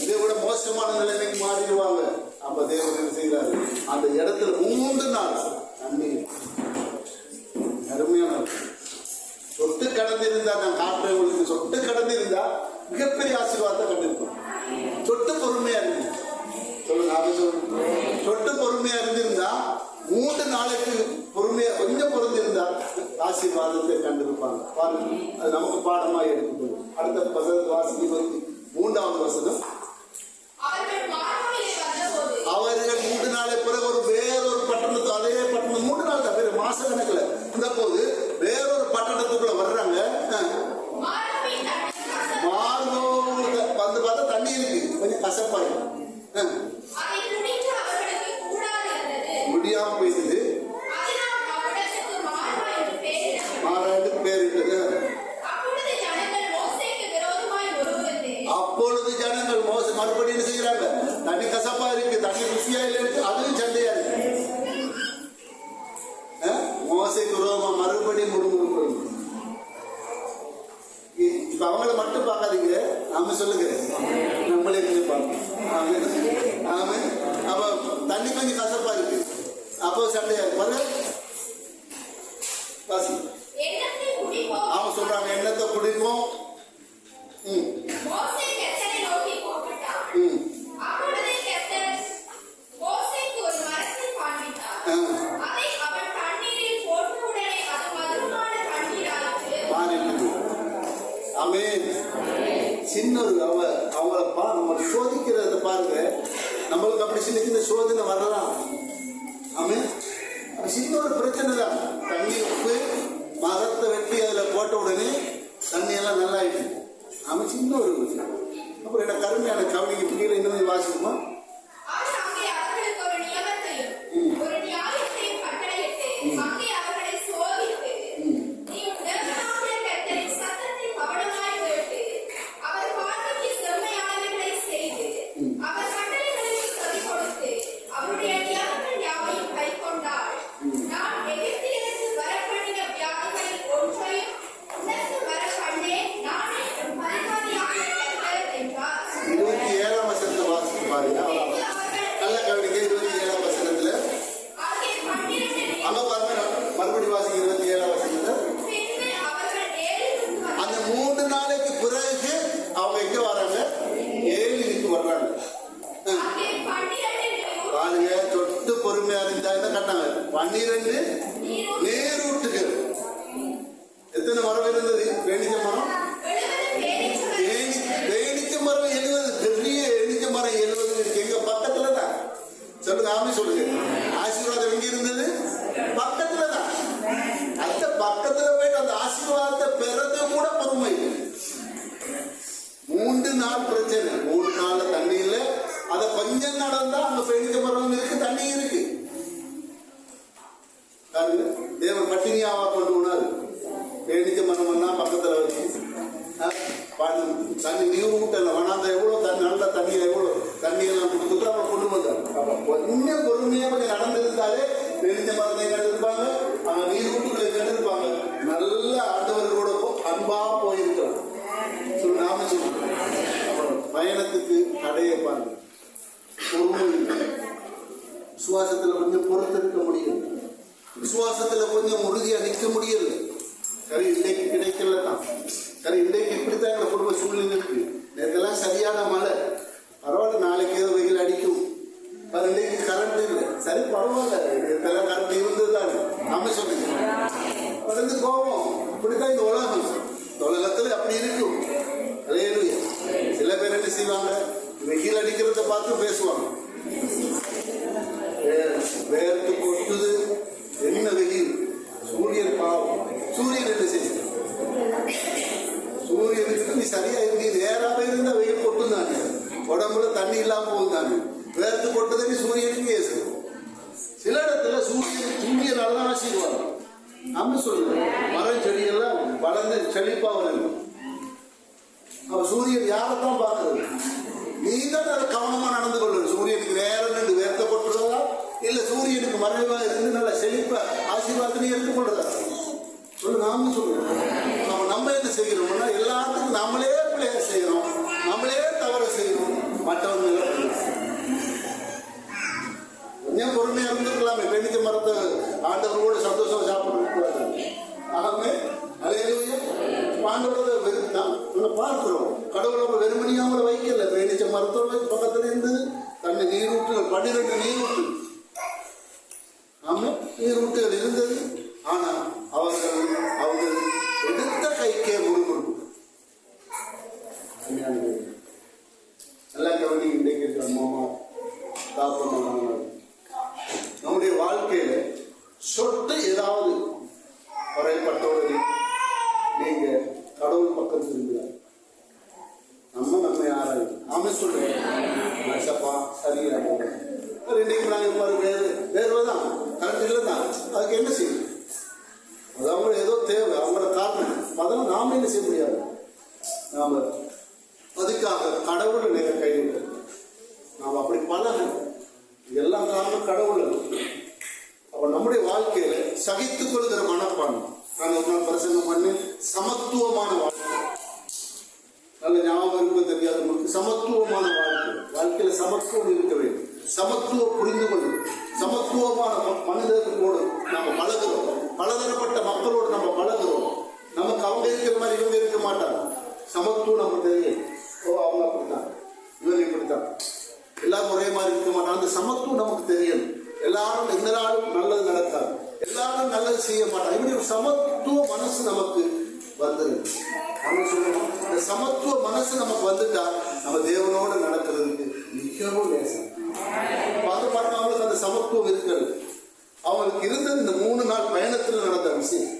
இதை விட மோசமான நிலைமைக்கு மாறிடுவாங்க. அப்ப தேவன் என்ன செய்கிறாரு, அந்த இடத்துல 3 நாள் தண்ணீர் அருமையான சொட்டு கடந்திருந்தா, நான் காட்டுற உங்களுக்கு சொட்டு கடந்திருந்தா மிகப்பெரிய ஆசீர்வாதத்தை கண்டிருப்போம். சொட்டு பொறுமையா இருக்கு சொல்லுங்க. சொட்டு பொறுமையா இருந்திருந்தா 3 நாளைக்கு பொறுமையா கொஞ்சம் பொறுந்திருந்தா ஆசீர்வாதத்தை கண்டிருப்பாங்க. பாருங்க, அது நமக்கு பாடமாக எடுத்துக்கணும். அடுத்த வசனத்தை வாசிக்க 3வது வசனம். அவர்கள் 3 நாளை பிறகு வேறொரு பட்டணத்து, அதே பட்டணம் 3 நாள் தான், வேற மாச கணக்குல இந்த போது வேறொரு பட்டணத்துக்குள்ள வர்றாங்க. மார்கோ வந்து பார்த்தா தண்ணி இருக்கு, கொஞ்சம் கசப்பா இருக்கு, முடியாம போயிடுது. மாறாண்டுக்கு பேர் இருக்குது. அப்பொழுது ஜனங்கள் மறுபடியும் என்ன செய்யறாங்க, தண்ணி கசப்பா இருக்கு, தண்ணி ருசியா இருக்கு, அதுவும் சண்டையா இருக்கு. மோசைக்கு விரோதமா மறுபடியும் முடுமுடுப்பு. இப்ப அவங்கள மட்டும் பார்க்காதீங்க, நாம சொல்லுங்க, நம்மளே கொஞ்சம் பார்க்கணும். ஆமா, அப்ப தண்ணி கொஞ்சம் கசப்பா இருக்கு, அப்போ சண்டையா இருக்கு. பாருங்க வாசி. அவங்க சொல்றாங்க எண்ணத்தை குடிப்போம். சின்னொரு அவங்கள நம்ம சோதிக்கிறத பாருங்க. நம்மளுக்கு அப்படி சின்ன சின்ன சோதனை வரலாம். ஆமே, சின்ன ஒரு பிரச்சனை தான். தண்ணி உப்பு மரத்தை வெட்டி அதுல போட்ட உடனே தண்ணி எல்லாம் நல்லா ஆயிடுச்சு. அவன் சின்ன ஒரு விஷயம். அப்புறம் என்ன கருமையான கவனிக்கு கீழே இன்னும் வாசிக்குமா? பொறுமையா இருந்தா என்ன கட்டாங்க? 12 நீரூற்றுகள். எத்தனை மரம் இருந்தது? பேணிச்ச மரம், பேணிச்ச மரம் 70. பெரிய எண்ணிச்ச மரம் 70 இருக்கு. எங்க பக்கத்துல தான். சொல்லுங்க, ஆமே சொல்லுங்க. ஆசீர்வாதம் எங்க இருந்தது? பக்கத்துல தான். அந்த பக்கத்துல போயிட்டு அந்த ஆசீர்வாதத்தை பெறது கூட பொறுமை. 3 நாள் பிரச்சனை. 3 நாள் தண்ணி இல்லை. அத கொஞ்சம் நடந்தா அங்க பேணிச்ச மரம் இருக்கு, தண்ணி இருக்கு. தேவன் பட்டினியாவா கொண்டு போனாரு. பேணிச்ச மரம் பக்கத்துல வச்சு தண்ணி நீர் ஊட்டல வேணாந்த எவ்வளவு நல்ல தண்ணி, எவ்வளவு தண்ணி எல்லாம் கொடுத்துட்டு அவன் கொண்டு வந்தார். கொஞ்சம் பொறுமையா கொஞ்சம் நடந்திருந்தாலே பேணிச்ச மரத்தை கண்டிருப்பாங்க, அவங்க நீர் ஊட்டுகளை கண்டிருப்பாங்க. நல்ல ஆண்டவர்களோட அன்பா போயிருக்கிறோம். நாம சொல்லுவோம் பயணத்துக்கு தடையை பாருங்க. விசுவாசத்துல கொஞ்சம் பொறுத்திருக்க முடியும், விசுவாசத்துல கொஞ்சம் உறுதியா நிற்க முடியல. சரி, இன்றைக்கு கிடைக்கல தான். சரி, இன்றைக்கு இப்படித்தான் எங்க குடும்ப சூழ்நிலை இருக்கு. நேற்றெல்லாம் சரியான மழை, பரவாயில்ல, நாளைக்கு ஏதோ வெயில் அடிக்கும். இன்றைக்கு கரண்ட் இல்லை, சரி பரவாயில்ல, நேற்றெல்லாம் கரண்ட் இருந்ததுதான். நாம சொல்லுங்க வந்து கோபம். இப்படித்தான் இந்த உலகம், இந்த உலகத்துல அப்படி இருக்கும். அல்லேலூயா. சில பேர் என்ன செய்வாங்க, வெயில் அடிக்கிறத பார்த்து பேசுவாங்க. வேர்த்து கொட்டுது, என்ன வெயில், சூரியன் பாவம். சூரியன் என்ன செய்ய, சூரியனுக்கு நீ சரியா இருக்கு, நேராக இருந்து சரி, சூரியனுக்கே சரி. சில இடத்துல சூரியன் சூரியனால்தான் ஆசீர்வாதம். நம்ம சொல்லுங்க, மரம் செடியெல்லாம் வளர்ந்து செழிப்பா வரும். அவ சூரியன் யாரைத்தான் பார்க்கறது? நீ தான் அதை கவனமா நடந்து கொள்ளணும். சூரியனுக்கு நேரம் நின்று வேர்த்த போட்டுறதா, இல்ல சூரியனுக்கு மறைவா இருந்து நல்ல செழிப்ப ஆசீர்வாதத்தை நீ எடுத்துக்கொள்றதா சொல்லு. நாம சொல்லுவோம், நம்ம என்ன செய்யறோம்னா எல்லாத்துக்கும் நம்மளே பிள்ளைய செய்யறோம், நம்மளே தவற செய்யறோம், மற்றவங்க கொஞ்சம் பொறுமையா இருந்துக்கலாமே. பெண்ணிக்க மரத்தை ஆண்டவரோடு சந்தோஷம் சாப்பிட்டு ஆகவே அலையிலேயே பாண்டவரோட வெறுத்தான் பார்க்கிறோம். கடவுளோட வெறுமணியாம வைக்கல. பேணிச்ச மரத்தோட பக்கத்துல இருந்தது தண்ணி நீரூற்றுகள் 12 நீரூற்று ஆமா நீரூற்றுகள் இருந்தது. ஆனா அவர்கள் எடுத்த கைக்கே முறுமுறுப்பு. எல்லாம் கவனி. இன்றைக்கு இருக்கிற மாமா தாப்பா நம்முடைய வாழ்க்கையில சொட்டு ஏதாவது குறைப்பட்டோடு நீங்க கடவுள் பக்கம் திரும்புகிறார். நம்ம யாரும் நாம சொல்றேன் சரியா இன்னைக்கு நாங்க வேறுதான் கரண்ட் இல்லைதான். அதுக்கு என்ன செய்யும்? அது அவங்க ஏதோ தேவை, அவங்களோட காரணம். அதெல்லாம் நாம என்ன செய்ய முடியாது. நாம அதுக்காக கடவுளை நேர கைவிட நாம் அப்படி பழகணும். இதெல்லாம் காரணம் கடவுள். அப்ப நம்முடைய வாழ்க்கையில சகித்துக் கொள்கிற மனப்பான்மை. நான் ஒரு நாள் பிரசங்கம் பண்ணி சமத்துவமான வாழ்க்கை, நல்ல ஞாபகம் இருக்க தெரியாது உங்களுக்கு. சமத்துவமான வாழ்க்கையில சமத்துவம் இருக்க வேண்டும். சமத்துவம் புரிந்து கொள்ளும். சமத்துவமான மனிதர்களோடு நம்ம பழகிறோம். பலதரப்பட்ட மக்களோடு நம்ம பழகிறோம். நமக்கு அவங்க இருக்கிற மாதிரி இவங்க இருக்க மாட்டாங்க. சமத்துவம் நமக்கு தெரியும். ஓ அவங்க அப்படித்தான், இவங்க இப்படித்தான், எல்லாரும் ஒரே மாதிரி இருக்க மாட்டாங்க. அந்த சமத்துவம் நமக்கு தெரியும். எல்லாரும் எந்த நாளும் நல்லது நடக்காது, எல்லாரும் நல்லது செய்ய மாட்டாங்க. இப்படி ஒரு சமத்துவ மனசு நமக்கு வந்துருக்கு. இந்த சமத்துவ மனசு நமக்கு வந்துட்டா நம்ம தேவனோடு நடக்கிறதுக்கு மிகவும் லேசம். பார்த்து பார்க்க அவங்களுக்கு அந்த சமத்துவம் இருக்கிறது. அவங்களுக்கு இருந்தது இந்த 3 நாள் பயணத்தில் நடந்த விஷயம்.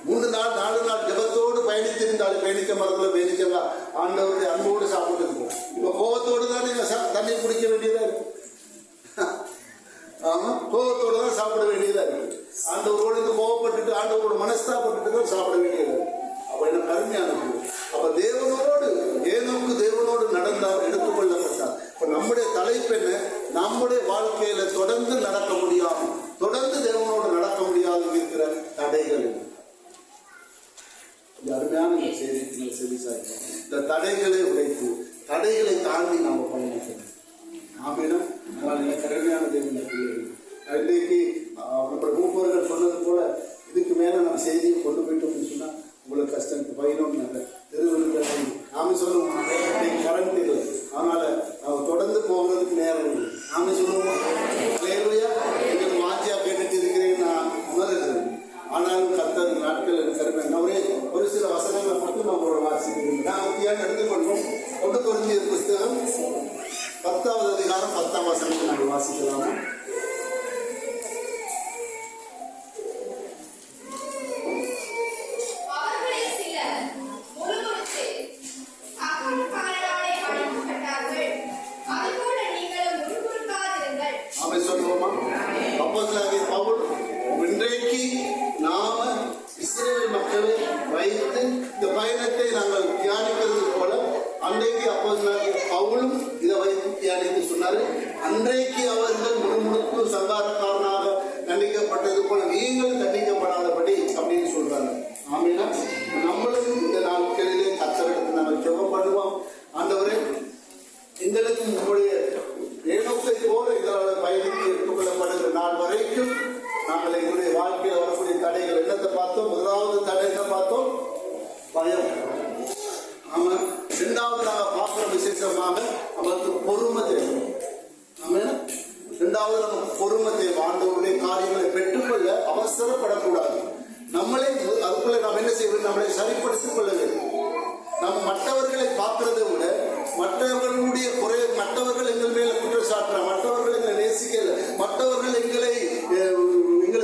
3 நாள் 4 நாள் ஜபத்தோடு பயணித்திருந்தாலும் பேணிக்க மரத்துல பேணிக்கவா ஆண்டவருடைய அன்போடு சாப்பிட்டு இருக்கோம். இப்ப கோபத்தோடு தான் நீங்க தண்ணி குடிக்க வேண்டியதா இருக்கு. ஆமா, கோபத்தோடு தான் சாப்பிட வேண்டியதா இருக்கு. ஆண்டவரோடு இந்த கோபப்பட்டுட்டு ஆண்டவரோட மனஸ்தாப்பட்டு தான் சாப்பிட வேண்டியது. அப்ப என்ன கருமையானது. அப்ப தேவனோடு ஏனோக்கு தேவனோடு நடந்தார், எடுத்துக்கொள்ளப்பட்டார். இப்ப நம்முடைய தலைப்பு என்ன? நம்முடைய வாழ்க்கையில தொடர்ந்து நடக்க முடியாது, தொடர்ந்து தேவனோடு நடக்க முடியாது இருக்கிற தடைகள். அருமையான செய்தி செவிசாய். இந்த தடைகளை உடைத்து தடைகளை தாண்டி நாம பயணிக்கணும். ஆமீனம். அதனால கடுமையான தேவனுடைய பிள்ளைகள் இன்றைக்கு நம்முடைய மூப்பர்கள் சொன்னது போல இதுக்கு மேல நம்ம செய்தியை கொண்டு போயிட்டோம்னு சொன்னா உங்களுக்கு கஷ்டம். 11 தெருவில் நாம சொல்லுவோம் கரண்ட் இல்லை, அதனால நம்ம தொடர்ந்து போகிறதுக்கு நேரம் இல்லை. நாம சொல்லுவோம் எங்களுக்கு வாஞ்சியா கேட்டுட்டு இருக்கிறேன் நான் உணர்கிறேன். ஆனாலும் கர்த்தர் நாட்கள் கருமை ஒரு சில வசனங்களை மட்டும் நம்மளோட வாசிக்கிறோம். நான் எடுத்துக்கொள்வோம். 1 கொரிந்தியர் புஸ்தகம் 10வது அதிகாரம் 10ஆம் வசனத்தை நாங்கள் வாசிக்கலாமா? இன்றைக்கு நாம இஸ்ரவேல் மக்களை வைத்து இந்த பயணத்தை நாங்கள் தியானிக்கிறது போல அன்றைக்கு அப்போஸ்தலனாகிய பவுலும் இதை வைத்து தியானித்து சொன்னாரு. அன்றைக்கு அவர்கள் முழுமுழுக்கும் சங்காரக்காரனாக தண்டிக்கப்பட்டது போல நீங்களும் தண்டிக்கப்படாதபடி அப்படின்னு சொல்றாங்க. ஆமீனா. நம்மளும் இந்த நாட்களிலே கர்த்தரிடத்தில் நாங்கள் ஜெபம் பண்ணுவோம். ஆண்டவரே, எங்களுக்கு உங்களுடைய ஏனோக்கை போல இதனால பயணித்து எடுத்துக்கொள்ளப்படுகிற நாள் வரைக்கும் நாங்கள் எங்களுடைய வாழ்க்கையில் வரக்கூடிய தடைகள் என்னத்தை பார்த்தோம்? முதலாவது தடை என்ன பார்த்தோம்? பயம். ஆமா. 2வது நாங்கள் பார்க்கிற விசேஷமாக நமக்கு பொறுமை தேவை. ஆமா. 2வது நமக்கு பொறுமை தேவை. ஆண்டவருடைய காரியங்களை பெற்றுக்கொள்ள அவசரப்படக்கூடாது. நம்மளே அதுக்குள்ள நாம் என்ன செய்வது? நம்மளை சரிப்படுத்திக் கொள்ள வேண்டும். நம்ம மற்றவர்களை பார்க்கிறதை விட மற்றவர்களுடைய மற்றவர்கள் எங்கள் மேல குற்றச்சாட்டுற, மற்றவர்கள் எங்களை நேசிக்கல, மற்றவர்கள் எங்களை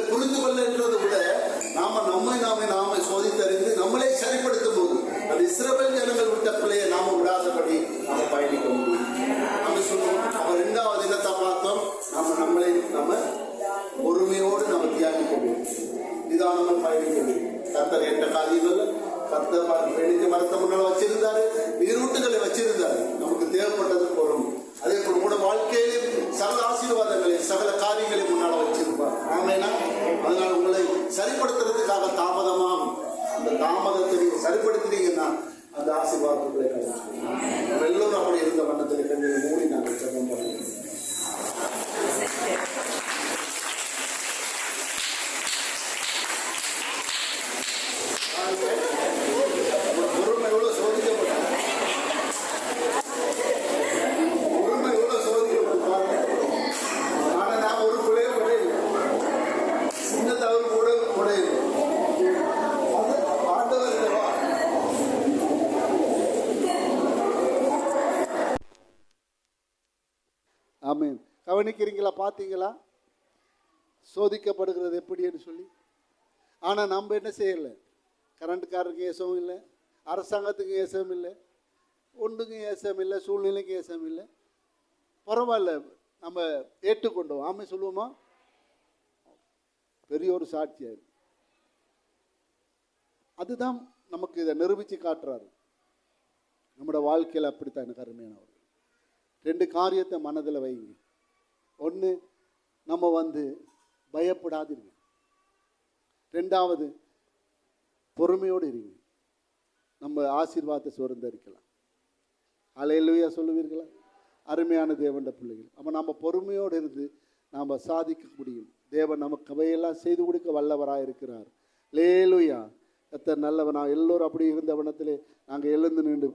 புரிந்து கொள்ள என்றதை விட நாம சோதித்தறிந்து நம்மளே சரிப்படுத்தும் போது அது இஸ்ரவேல் ஜனங்கள் விட்ட பிள்ளையை நாம விடாதபடி நாம பயணிக்க முடியும். நம்ம சொல்லுவோம். அப்ப 2வது என்னத்தை பார்த்தோம்? கவனிக்கிறது. கர்த்தர் என்ற காரியங்கள் கர்த்தர் வேண்டிய மரத்தை முன்னால் வச்சிருந்தாரு, நீரூட்டுகளை வச்சிருந்தாரு. நமக்கு தேவைப்பட்டது பொருள். அதே போல உங்களோட வாழ்க்கையிலும் சகல ஆசீர்வாதங்களை சகல காரியங்களை முன்னால் வச்சிருப்பார். ஆமேனா? அதனால் உங்களை சரிப்படுத்துறதுக்காக தாமதமாகும். அந்த தாமதத்தை நீங்க சரிப்படுத்தினீங்கன்னா அந்த ஆசீர்வாதங்களை கிடைக்கும். நம்ம எல்லோரும் அப்படி இருந்த வண்ணத்தில் கண்களை மூடி நாங்கள் ஜெபம் பண்ணுவோம். பொறுமை எவ்வளவு சோதிக்கப்பட்டாங்க, பொறுமை எவ்வளவு சோதிக்கப்பட்டாங்க. ஆனா நான் ஒரு பிள்ளைய முறையில் சின்ன தவறு கூட முறையில் ஆண்டவர் இல்லவா? ஆமென். கவனிக்கிறீங்களா? பார்த்தீங்களா சோதிக்கப்படுகிறது எப்படின்னு சொல்லி? ஆனால் நம்ம என்ன செய்யலை? கரண்ட்காரருக்கு ஏசவும் இல்லை, அரசாங்கத்துக்கு ஏசவும் இல்லை, ஒன்றுக்கும் ஏசம் இல்லை, சூழ்நிலைக்கு ஏசம் இல்லை. பரவாயில்ல, நம்ம ஏற்றுக்கொண்டோம். ஆமை சொல்லுவோமா? பெரிய ஒரு சாட்சியாக அதுதான் நமக்கு இதை நிரூபித்து காட்டுறாரு. நம்மளோட வாழ்க்கையில் அப்படித்தான். எனக்கு அருமையானவர், 2 காரியத்தை மனதில் வைங்க. ஒன்று, நம்ம பயப்படாதீங்க. 2வது, பொறுமையோடு இருங்க. நம்ம ஆசீர்வாதத்தை சுதந்தரிக்கலாம். அல்லேலூயா சொல்லுவீர்களா? அருமையான தேவனுடைய பிள்ளைகள், அப்போ நம்ம பொறுமையோடு இருந்து நாம் சாதிக்க முடியும். தேவன் நமக்கு அவையெல்லாம் செய்து கொடுக்க வல்லவராக இருக்கிறார். அல்லேலூயா. கர்த்தர் நல்லவனா. எல்லோரும் அப்படி இருந்த வண்ணத்திலே நாங்கள் எழுந்து நின்று